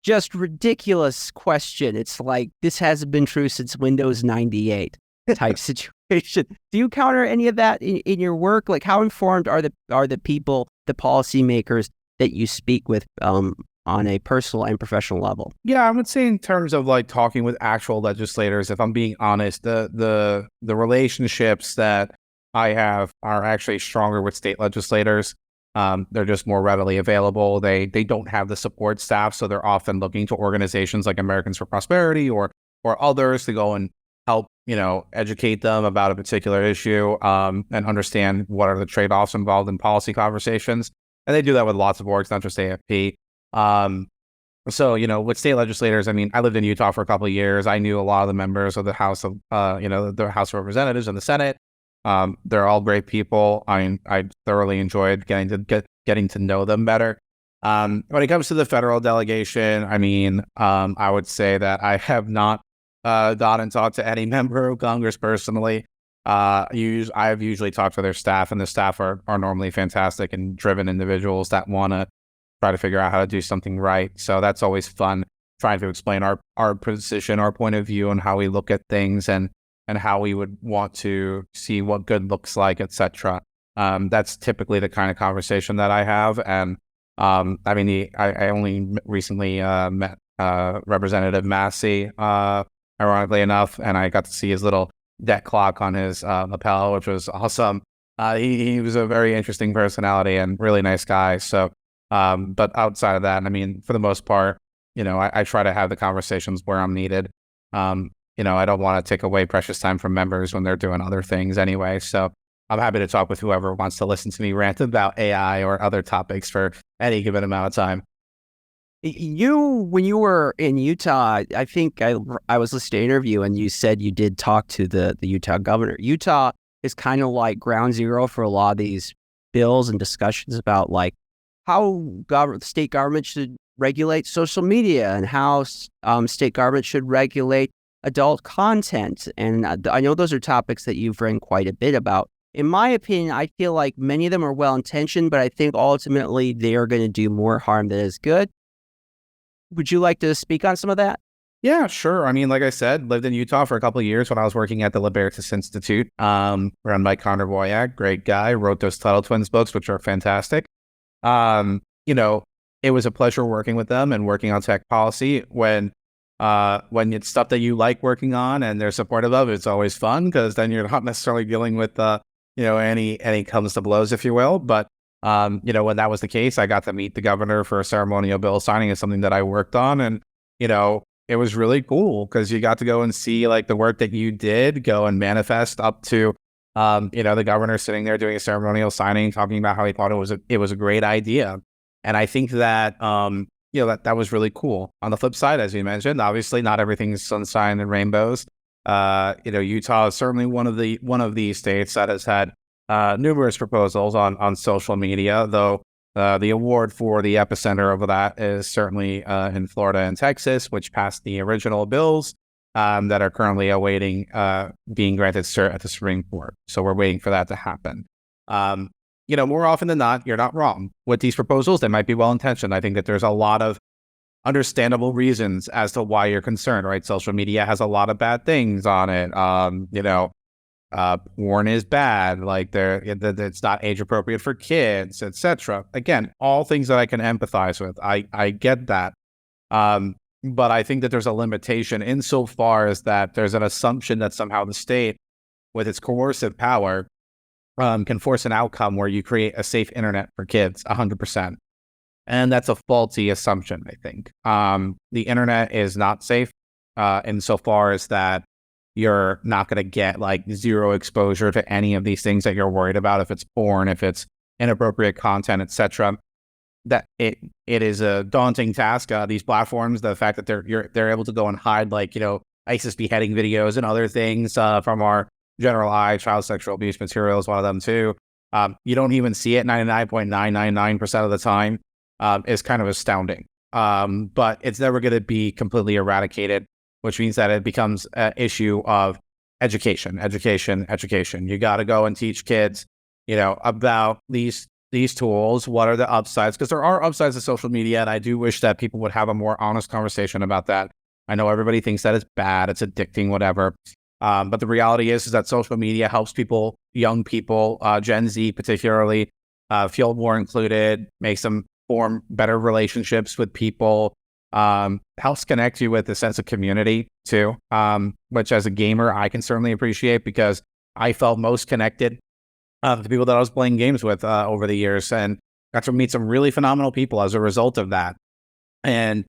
just ridiculous question. It's like, this hasn't been true since Windows 98 type situation. Do you counter any of that in your work? Like, how informed are the people, the policymakers that you speak with on a personal and professional level? Yeah, I would say in terms of like talking with actual legislators, if I'm being honest, the relationships that I have are actually stronger with state legislators. They're just more readily available. They don't have the support staff, so they're often looking to organizations like Americans for Prosperity or others to go and help, educate them about a particular issue and understand what are the trade-offs involved in policy conversations. And they do that with lots of orgs, not just AFP. So, with state legislators, I mean, I lived in Utah for a couple of years. I knew a lot of the members of the House of, the House of Representatives and the Senate. They're all great people. I thoroughly enjoyed getting to know them better. When it comes to the federal delegation, I mean, I would say that I have not gone and talked to any member of Congress personally. I've usually talked to their staff, and the staff are normally fantastic and driven individuals that want to try to figure out how to do something right. So that's always fun, trying to explain our position, our point of view, and how we look at things and how we would want to see what good looks like, etc. That's typically the kind of conversation that I have. And I only recently met Representative Massey, ironically enough, and I got to see his little debt clock on his lapel, which was awesome. He was a very interesting personality and really nice guy. So, but outside of that, I mean, for the most part, I try to have the conversations where I'm needed. I don't want to take away precious time from members when they're doing other things anyway. So I'm happy to talk with whoever wants to listen to me rant about AI or other topics for any given amount of time. When you were in Utah, I think I was listening to an interview and you said you did talk to the Utah governor. Utah is kind of like ground zero for a lot of these bills and discussions about like how state government should regulate social media and how state government should regulate adult content. And I know those are topics that you've written quite a bit about. In my opinion, I feel like many of them are well-intentioned, but I think ultimately they are going to do more harm than is good. Would you like to speak on some of that? Yeah, sure. I mean, like I said, lived in Utah for a couple of years when I was working at the Libertas Institute, run by Connor Boyack, great guy, wrote those Tuttle Twins books, which are fantastic. It was a pleasure working with them and working on tech policy. When it's stuff that you like working on and they're supportive of, it's always fun because then you're not necessarily dealing with, any comes to blows, if you will. But when that was the case, I got to meet the governor for a ceremonial bill signing. Is something that I worked on. And, it was really cool because you got to go and see like the work that you did go and manifest up to, the governor sitting there doing a ceremonial signing, talking about how he thought it was a great idea. And I think that, that was really cool. On the flip side, as you mentioned, obviously not everything is sunshine and rainbows. Utah is certainly one of the states that has had numerous proposals on social media, though the award for the epicenter of that is certainly in Florida and Texas, which passed the original bills that are currently awaiting being granted cert at the Supreme Court. So we're waiting for that to happen. More often than not, you're not wrong with these proposals. They might be well-intentioned. I think that there's a lot of understandable reasons as to why you're concerned, right? Social media has a lot of bad things on it. Porn is bad, like it's not age appropriate for kids, etc. Again, all things that I can empathize with. I get that. But I think that there's a limitation insofar as that there's an assumption that somehow the state, with its coercive power, can force an outcome where you create a safe internet for kids 100%. And that's a faulty assumption, I think. The internet is not safe insofar as that you're not going to get like zero exposure to any of these things that you're worried about, if it's porn, if it's inappropriate content, etc. That it is a daunting task. These platforms, the fact that they're able to go and hide ISIS beheading videos and other things from our general eye, child sexual abuse material is one of them too. You don't even see it 99.999% of the time. Is kind of astounding. But it's never going to be completely eradicated, which means that it becomes an issue of education. You got to go and teach kids, about these tools. What are the upsides? Because there are upsides to social media, and I do wish that people would have a more honest conversation about that. I know everybody thinks that it's bad, it's addicting, whatever. But the reality is that social media helps people, young people, Gen Z particularly, feel more included, makes them form better relationships with people, helps connect you with a sense of community too, which as a gamer, I can certainly appreciate because I felt most connected to the people that I was playing games with over the years and got to meet some really phenomenal people as a result of that. And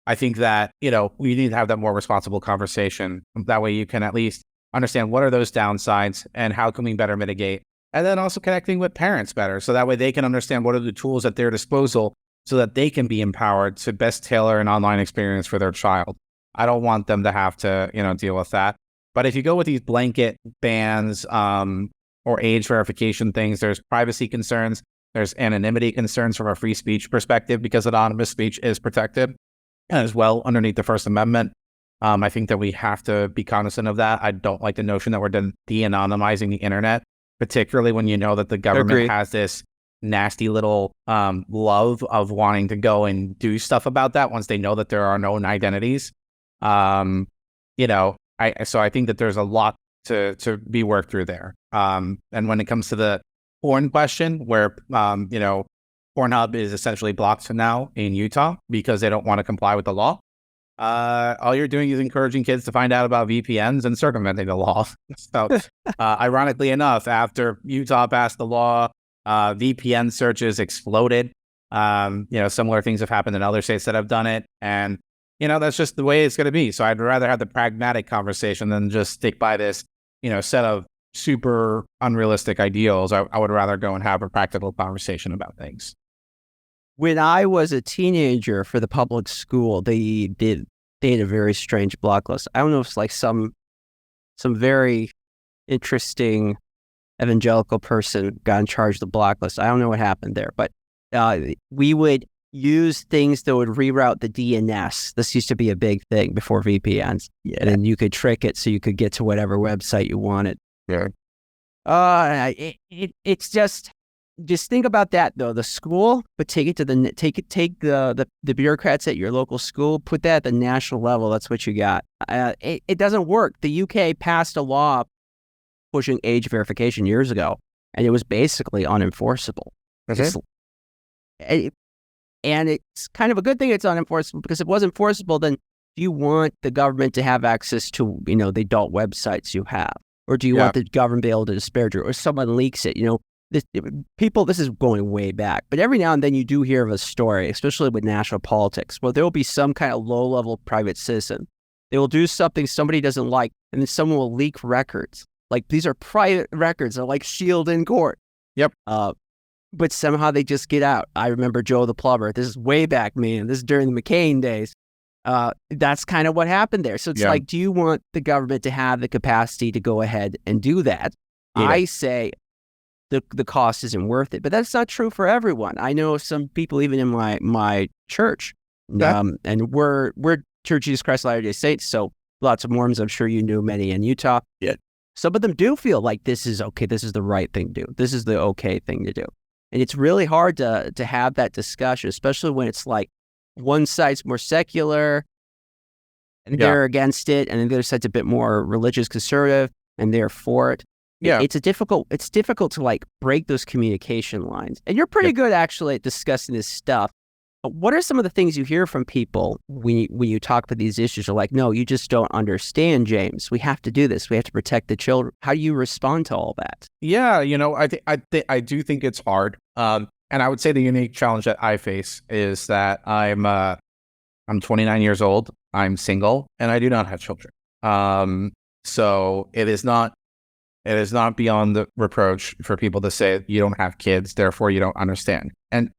I think that, we need to have that more responsible conversation. That way you can at least understand what are those downsides and how can we better mitigate. And then also connecting with parents better. So that way they can understand what are the tools at their disposal so that they can be empowered to best tailor an online experience for their child. I don't want them to have to, deal with that. But if you go with these blanket bans or age verification things, there's privacy concerns, there's anonymity concerns from a free speech perspective because anonymous speech is protected as well underneath the First Amendment. I think that we have to be cognizant of that. I don't like the notion that we're de-anonymizing the internet, particularly when you know that the government has this nasty little love of wanting to go and do stuff about that once they know that there are known identities. So I think that there's a lot to be worked through there. And when it comes to the porn question, where Pornhub is essentially blocked now in Utah because they don't want to comply with the law. All you're doing is encouraging kids to find out about VPNs and circumventing the law. So, ironically enough, after Utah passed the law, VPN searches exploded. Similar things have happened in other states that have done it. And, that's just the way it's going to be. So I'd rather have the pragmatic conversation than just stick by this, set of super unrealistic ideals. I would rather go and have a practical conversation about things. When I was a teenager for the public school, they had a very strange block list. I don't know if it's like some very interesting evangelical person got in charge of the block list. I don't know what happened there, but we would use things that would reroute the DNS. This used to be a big thing before VPNs. Yeah. And then you could trick it so you could get to whatever website you wanted. Yeah. It's just think about that though. The school, but take it to the bureaucrats at your local school, put that at the national level. That's what you got. It doesn't work. The UK passed a law pushing age verification years ago, and it was basically unenforceable. And it's kind of a good thing it's unenforceable, because if it was enforceable, then do you want the government to have access to, the adult websites you have? Or do you want the government to be able to disparage you? Or someone leaks it, this is going way back. But every now and then you do hear of a story, especially with national politics, where there will be some kind of low-level private citizen. They will do something somebody doesn't like, and then someone will leak records. Like, these are private records. They're like sealed in court. Yep. But somehow they just get out. I remember Joe the plumber. This is way back, man. This is during the McCain days. That's kind of what happened there. So it's like, do you want the government to have the capacity to go ahead and do that? Yeah. I say the cost isn't worth it, but that's not true for everyone. I know some people, even in my church, and we're Church of Jesus Christ of Latter-day Saints, so lots of Mormons. I'm sure you knew many in Utah. Yeah. Some of them do feel like this is okay. This is the right thing to do. This is the okay thing to do. And it's really hard to have that discussion, especially when it's like one side's more secular and they're against it, and the other side's a bit more religious conservative and they're for it. Yeah. It's difficult to like break those communication lines. And you're pretty good actually at discussing this stuff. But what are some of the things you hear from people when you talk about these issues? Are like, no, you just don't understand, James. We have to do this. We have to protect the children. How do you respond to all that? Yeah, I do think it's hard. And I would say the unique challenge that I face is that I'm 29 years old. I'm single, and I do not have children. So it is not beyond the reproach for people to say you don't have kids, therefore you don't understand. And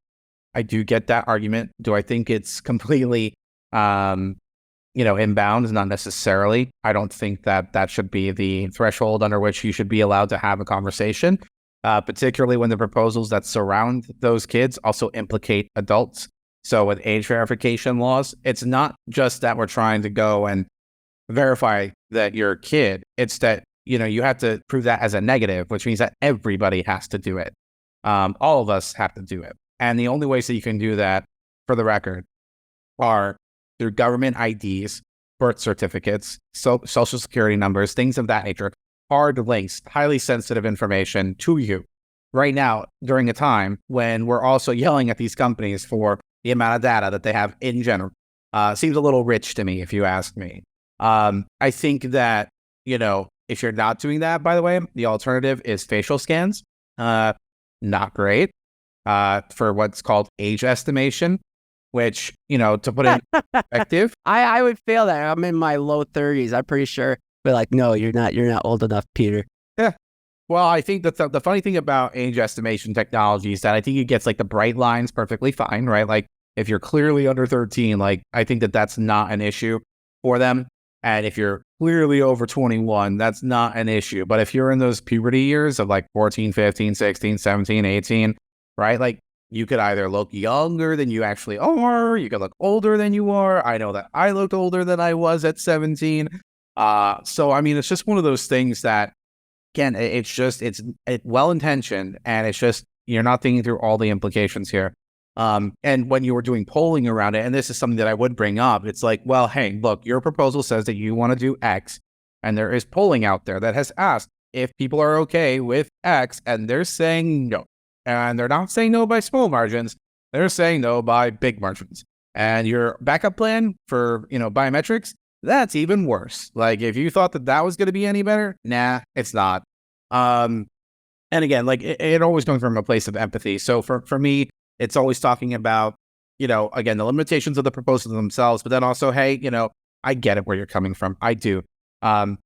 I do get that argument. Do I think it's completely, inbounds? Not necessarily. I don't think that should be the threshold under which you should be allowed to have a conversation, particularly when the proposals that surround those kids also implicate adults. So with age verification laws, it's not just that we're trying to go and verify that you're a kid. It's that, you have to prove that as a negative, which means that everybody has to do it. All of us have to do it. And the only ways that you can do that, for the record, are through government IDs, birth certificates, social security numbers, things of that nature, hard links, highly sensitive information to you right now during a time when we're also yelling at these companies for the amount of data that they have in general. Seems a little rich to me, if you ask me. I think that, if you're not doing that, by the way, the alternative is facial scans. Not great. For what's called age estimation, which, to put in perspective. I would fail that. I'm in my low 30s. I'm pretty sure. But like, no, you're not old enough, Peter. Yeah. Well, I think that the funny thing about age estimation technology is that I think it gets like the bright lines perfectly fine, right? Like if you're clearly under 13, like I think that's not an issue for them. And if you're clearly over 21, that's not an issue. But if you're in those puberty years of like 14, 15, 16, 17, 18, right? Like you could either look younger than you actually are, you could look older than you are. I know that I looked older than I was at 17. So, I mean, it's just one of those things that, again, it's well-intentioned, and it's just, you're not thinking through all the implications here. And when you were doing polling around it, and this is something that I would bring up, it's like, well, hey, look, your proposal says that you want to do X, and there is polling out there that has asked if people are okay with X, and they're saying no. And they're not saying no by small margins, they're saying no by big margins. And your backup plan for, biometrics, that's even worse. Like, if you thought that was going to be any better, nah, it's not. And again, like, it always comes from a place of empathy. So for me, it's always talking about, again, the limitations of the proposals themselves, but then also, hey, I get it where you're coming from. I do. I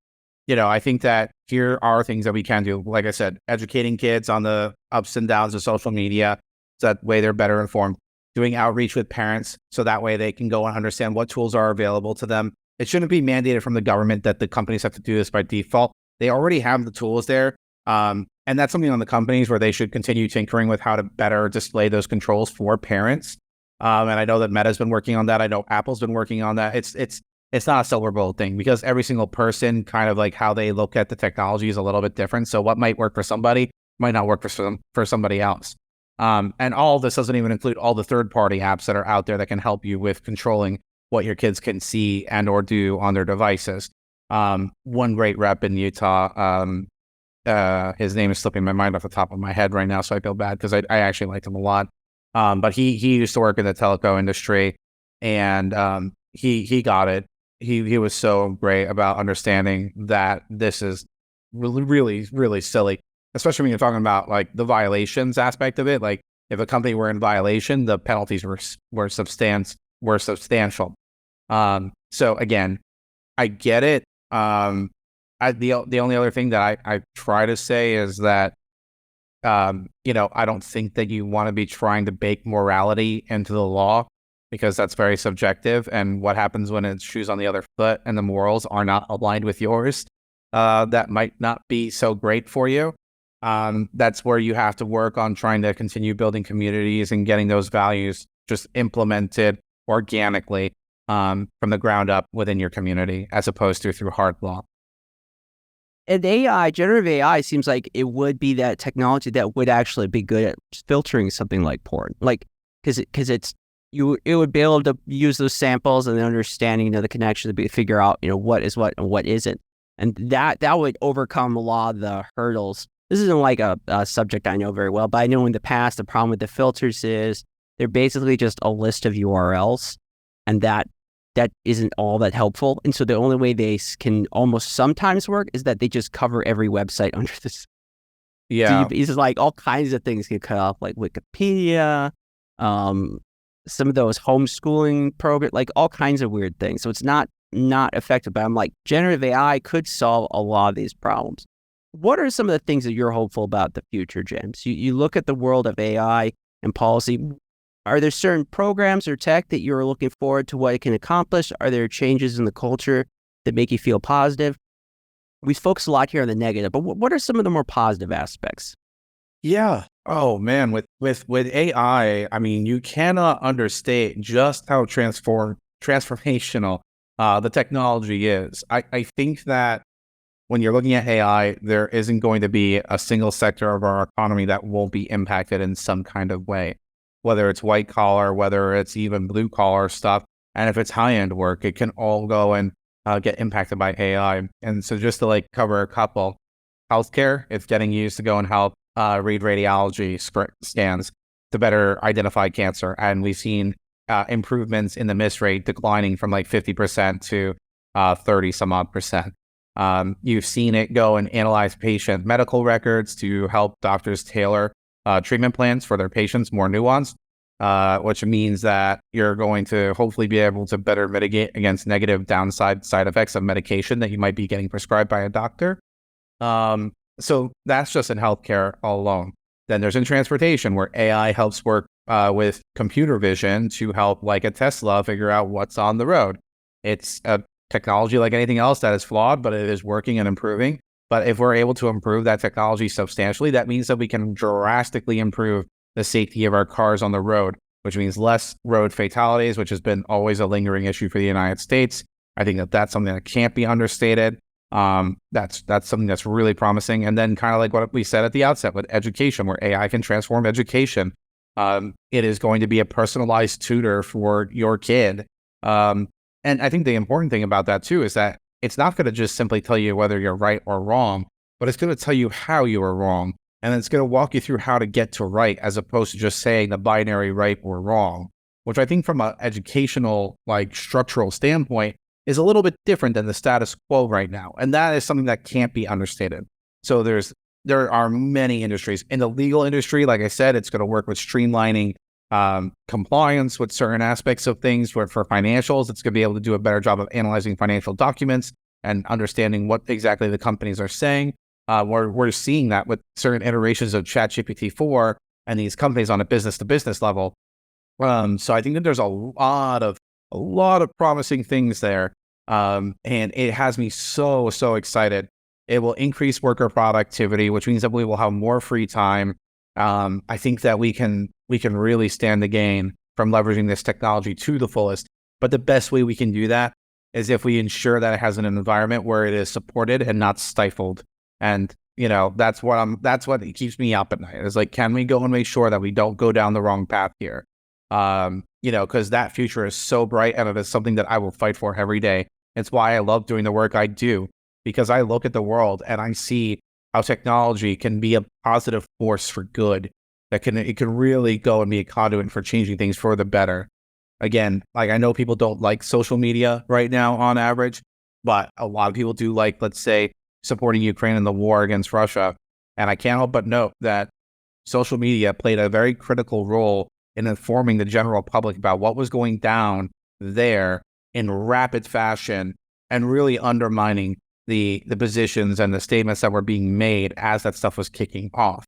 think that here are things that we can do. Like I said, educating kids on the ups and downs of social media, so that way they're better informed. Doing outreach with parents, so that way they can go and understand what tools are available to them. It shouldn't be mandated from the government that the companies have to do this by default. They already have the tools there. And that's something on the companies where they should continue tinkering with how to better display those controls for parents. And I know that Meta's been working on that. I know Apple's been working on that. It's not a silver bullet thing, because every single person, kind of like how they look at the technology, is a little bit different. So what might work for somebody might not work for somebody else. And all of this doesn't even include all the third-party apps that are out there that can help you with controlling what your kids can see and or do on their devices. One great rep in Utah, his name is slipping my mind off the top of my head right now, so I feel bad because I actually liked him a lot. But he used to work in the telco industry, and he got it. He was so great about understanding that this is really, really, really silly, especially when you're talking about like the violations aspect of it. Like if a company were in violation, the penalties were substantial. So again, I get it. The only other thing that I try to say is that, I don't think that you want to be trying to bake morality into the law, because that's very subjective. And what happens when it's shoes on the other foot and the morals are not aligned with yours, that might not be so great for you. That's where you have to work on trying to continue building communities and getting those values just implemented organically, from the ground up within your community, as opposed to through hard law. And AI, generative AI, seems like it would be that technology that would actually be good at filtering something like porn, like because it would be able to use those samples and understanding, the connection to figure out, what is what and what isn't, and that would overcome a lot of the hurdles. This isn't like a subject I know very well, but I know in the past the problem with the filters is they're basically just a list of URLs, and that isn't all that helpful. And so the only way they can almost sometimes work is that they just cover every website under this. Yeah. So it's like all kinds of things get cut off, like Wikipedia, some of those homeschooling programs, like all kinds of weird things. So it's not effective, but I'm like, generative AI could solve a lot of these problems. What are some of the things that you're hopeful about the future, James? You look at the world of AI and policy. Are there certain programs or tech that you're looking forward to what it can accomplish? Are there changes in the culture that make you feel positive? We focus a lot here on the negative, but what are some of the more positive aspects? Yeah. Oh man, with AI, I mean, you cannot understate just how transformational the technology is. I think that when you're looking at AI, there isn't going to be a single sector of our economy that won't be impacted in some kind of way, whether it's white collar, whether it's even blue collar stuff. And if it's high-end work, it can all go and get impacted by AI. And so just to like cover a couple, healthcare, it's getting used to go and help read radiology scans to better identify cancer. And we've seen improvements in the miss rate declining from like 50% to 30 some odd percent. You've seen it go and analyze patient medical records to help doctors tailor treatment plans for their patients more nuanced, which means that you're going to hopefully be able to better mitigate against negative downside side effects of medication that you might be getting prescribed by a doctor. So that's just in healthcare all alone. Then there's in transportation, where AI helps work with computer vision to help, like a Tesla, figure out what's on the road. It's a technology like anything else that is flawed, but it is working and improving. But if we're able to improve that technology substantially, that means that we can drastically improve the safety of our cars on the road, which means less road fatalities, which has been always a lingering issue for the United States. I think that that's something that can't be understated. That's something that's really promising. And then kind of like what we said at the outset with education, where AI can transform education. It is going to be a personalized tutor for your kid. And I think the important thing about that too is that it's not going to just simply tell you whether you're right or wrong, but it's going to tell you how you were wrong. And it's going to walk you through how to get to right, as opposed to just saying the binary right or wrong, which I think from an educational, like structural standpoint is a little bit different than the status quo right now. And that is something that can't be understated. So there are many industries. In the legal industry, like I said, it's going to work with streamlining compliance with certain aspects of things. Where for financials, it's going to be able to do a better job of analyzing financial documents and understanding what exactly the companies are saying. We're seeing that with certain iterations of ChatGPT 4 and these companies on a business-to-business level. So I think that there's a lot of promising things there, and it has me so excited. It will increase worker productivity, which means that we will have more free time. I think that we can really stand to gain from leveraging this technology to the fullest. But the best way we can do that is if we ensure that it has an environment where it is supported and not stifled. And that's what keeps me up at night. Is like, can we go and make sure that we don't go down the wrong path here? Because that future is so bright, and it is something that I will fight for every day. It's why I love doing the work I do, because I look at the world and I see how technology can be a positive force for good. It can really go and be a conduit for changing things for the better. Again, like, I know people don't like social media right now on average, but a lot of people do like, let's say, supporting Ukraine in the war against Russia. And I can't help but note that social media played a very critical role in informing the general public about what was going down there in rapid fashion, and really undermining the positions and the statements that were being made as that stuff was kicking off.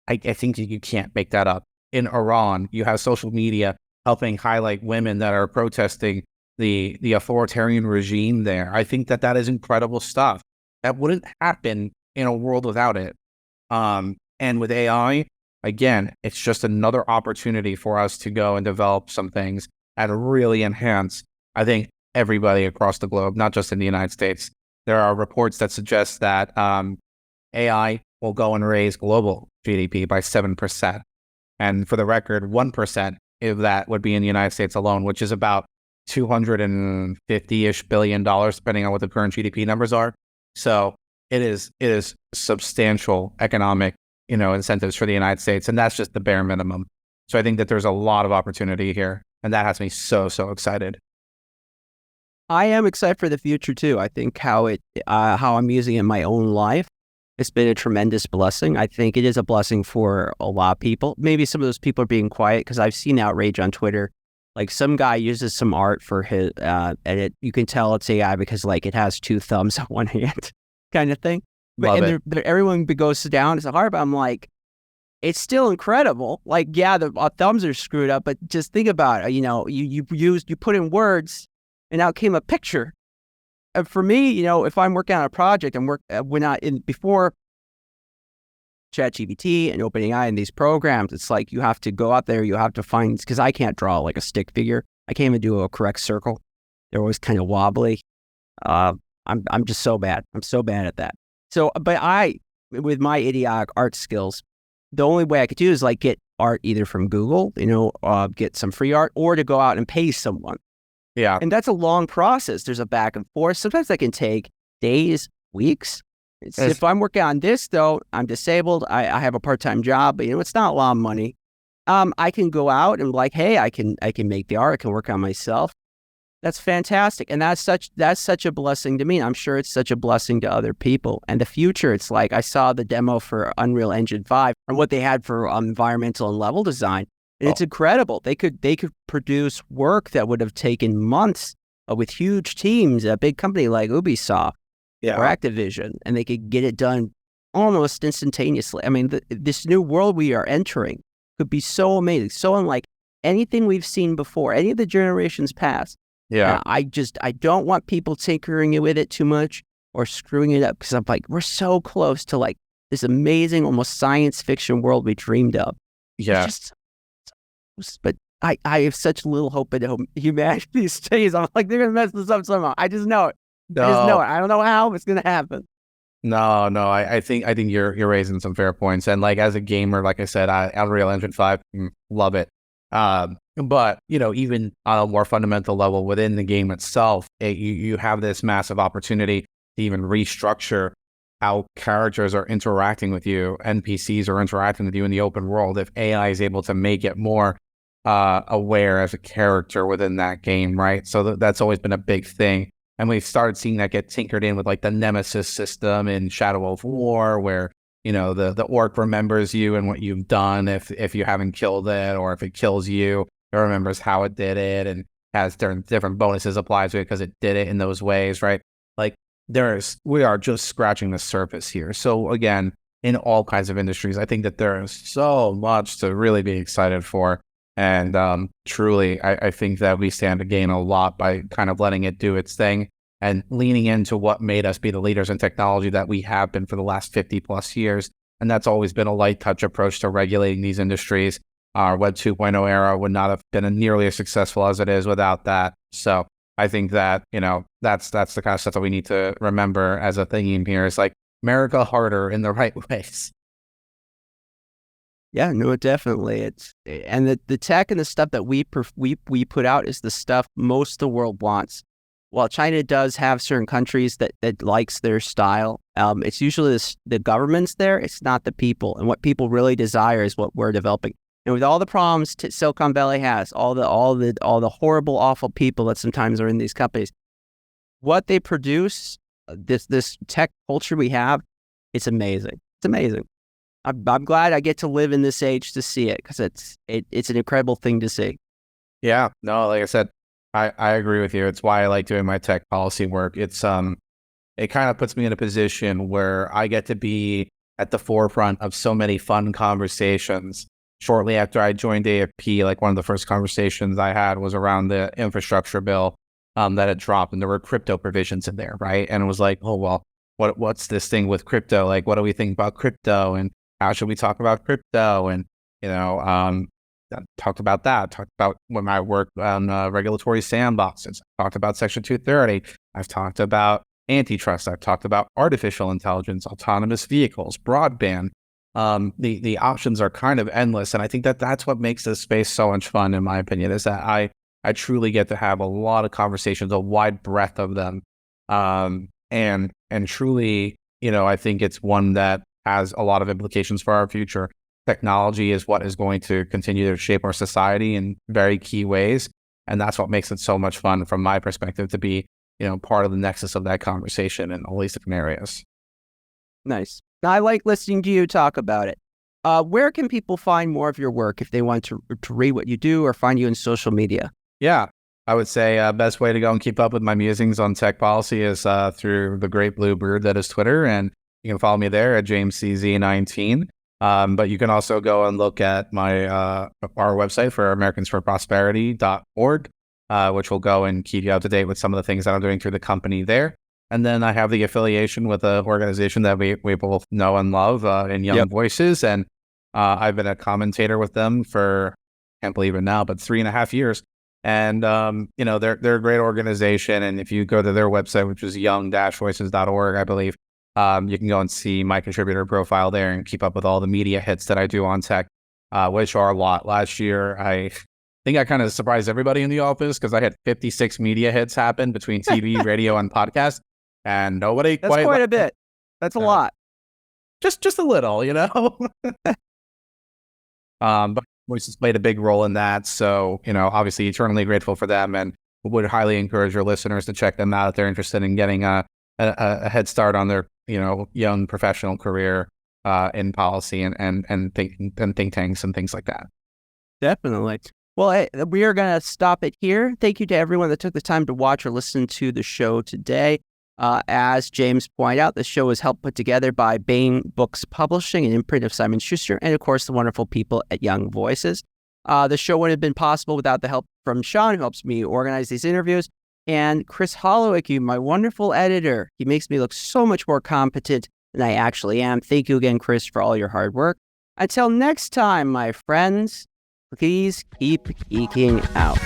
I think you can't make that up. In Iran, you have social media helping highlight women that are protesting the authoritarian regime there. I think that is incredible stuff. That wouldn't happen in a world without it. And with AI, again, it's just another opportunity for us to go and develop some things and really enhance, I think, everybody across the globe, not just in the United States. There are reports that suggest that AI will go and raise global GDP by 7%. And for the record, 1% of that would be in the United States alone, which is about $250-ish billion, depending on what the current GDP numbers are. So it is substantial economic, incentives for the United States, and that's just the bare minimum. So I think that there's a lot of opportunity here, and that has me so excited. I am excited for the future too. I think how I'm using it in my own life, it's been a tremendous blessing. I think it is a blessing for a lot of people. Maybe some of those people are being quiet, because I've seen outrage on Twitter. Like, some guy uses some art for his, and you can tell it's AI because, like, it has two thumbs on one hand, kind of thing. But everyone goes down. It's hard, but I'm like, it's still incredible. Like, yeah, the thumbs are screwed up, but just think about it. You put in words, and out came a picture. And for me, if I'm working on a project and before ChatGPT and OpenAI and these programs, it's like you have to go out there, you have to find, because I can't draw like a stick figure. I can't even do a correct circle. They're always kind of wobbly. I'm just so bad. I'm so bad at that. So, but with my idiotic art skills, the only way I could do is like get art either from Google, get some free art, or to go out and pay someone. Yeah. And that's a long process. There's a back and forth. Sometimes that can take days, weeks. If I'm working on this, though, I'm disabled. I have a part-time job, but it's not a lot of money. I can go out and like, hey, I can make the art. I can work on myself. That's fantastic. And that's such a blessing to me. I'm sure it's such a blessing to other people. And the future, it's like, I saw the demo for Unreal Engine 5 and what they had for environmental and level design. And it's incredible. They could produce work that would have taken months with huge teams, a big company like Ubisoft or Activision, and they could get it done almost instantaneously. I mean, this new world we are entering could be so amazing, so unlike anything we've seen before, any of the generations past. Yeah. I don't want people tinkering with it too much or screwing it up, because I'm like, we're so close to like this amazing, almost science fiction world we dreamed of. Yeah. But I have such little hope in humanity these days. I'm like, they're going to mess this up somehow. I just know it. No. I just know it. I don't know how it's going to happen. No. I think you're raising some fair points. And like, as a gamer, like I said, Unreal Engine 5, love it. But, even on a more fundamental level within the game itself, you have this massive opportunity to even restructure how characters are interacting with you, NPCs are interacting with you in the open world. If AI is able to make it more aware as a character within that game, right? So that's always been a big thing. And we've started seeing that get tinkered in with like the Nemesis system in Shadow of War, where the orc remembers you and what you've done if you haven't killed it, or if it kills you, it remembers how it did it and has different bonuses applied to it because it did it in those ways, right? Like we are just scratching the surface here. So again, in all kinds of industries, I think that there is so much to really be excited for. And truly, I think that we stand to gain a lot by kind of letting it do its thing and leaning into what made us be the leaders in technology that we have been for the last 50 plus years. And that's always been a light touch approach to regulating these industries. Our Web 2.0 era would not have been nearly as successful as it is without that. So I think that, that's the kind of stuff that we need to remember as a theme here. It's like America harder in the right ways. Yeah, no, definitely. And the tech and the stuff that we put out is the stuff most of the world wants. While China does have certain countries that likes their style, it's usually the governments there. It's not the people, and what people really desire is what we're developing. And with all the problems Silicon Valley has, all the horrible, awful people that sometimes are in these companies, what they produce, this tech culture we have, it's amazing. It's amazing. I'm glad I get to live in this age to see it, because it's an incredible thing to see. Yeah, no, like I said, I agree with you. It's why I like doing my tech policy work. It's it kind of puts me in a position where I get to be at the forefront of so many fun conversations. Shortly after I joined AFP, like one of the first conversations I had was around the infrastructure bill that had dropped, and there were crypto provisions in there, right? And it was like, oh well, what's this thing with crypto? Like, what do we think about crypto, and how should we talk about crypto? And talked about that. Talked about when I worked on regulatory sandboxes. I talked about Section 230. I've talked about antitrust. I've talked about artificial intelligence, autonomous vehicles, broadband. The options are kind of endless, and I think that that's what makes this space so much fun, in my opinion, is that I truly get to have a lot of conversations, a wide breadth of them, and truly, I think it's one that has a lot of implications for our future. Technology is what is going to continue to shape our society in very key ways. And that's what makes it so much fun from my perspective to be, part of the nexus of that conversation in all these different areas. Nice. Now, I like listening to you talk about it. Where can people find more of your work if they want to read what you do or find you in social media? Yeah, I would say best way to go and keep up with my musings on tech policy is through the great blue bird that is Twitter. And you can follow me there at JamesCZ19. But you can also go and look at my our website for americansforprosperity.org, which will go and keep you up to date with some of the things that I'm doing through the company there. And then I have the affiliation with an organization that we both know and love in Young Voices. And I've been a commentator with them for, can't believe it now, but 3.5 years. And, they're a great organization. And if you go to their website, which is young-voices.org, I believe, you can go and see my contributor profile there and keep up with all the media hits that I do on tech, which are a lot. Last year, I think I kind of surprised everybody in the office because I had 56 media hits happen between TV, radio, and podcast, and nobody That's quite a bit. That's a lot. Just a little, But Voices played a big role in that. So, obviously eternally grateful for them, and would highly encourage your listeners to check them out if they're interested in getting a head start on their young professional career in policy and think tanks and things like that. Definitely. Well, we are going to stop it here. Thank you to everyone that took the time to watch or listen to the show today. As James pointed out, the show is helped put together by Bain Books Publishing, an imprint of Simon Schuster, and of course the wonderful people at Young Voices. The show wouldn't have been possible without the help from Sean, who helps me organize these interviews, and Chris Holloway, my wonderful editor. He makes me look so much more competent than I actually am. Thank you again, Chris, for all your hard work. Until next time, my friends, please keep geeking out.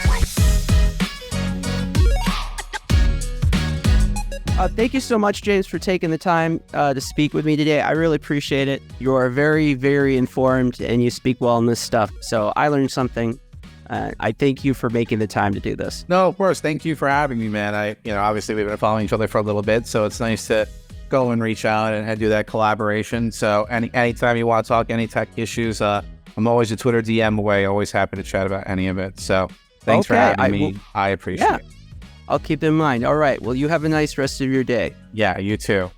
Thank you so much, James, for taking the time to speak with me today. I really appreciate it. You are very, very informed, and you speak well on this stuff. So I learned something. I thank you for making the time to do this. No, of course. Thank you for having me, man. Obviously we've been following each other for a little bit, so it's nice to go and reach out and do that collaboration. So anytime you want to talk any tech issues, I'm always a Twitter DM away. Always happy to chat about any of it. So thanks for having me. I appreciate it. I'll keep it in mind. All right. Well, you have a nice rest of your day. Yeah, you too.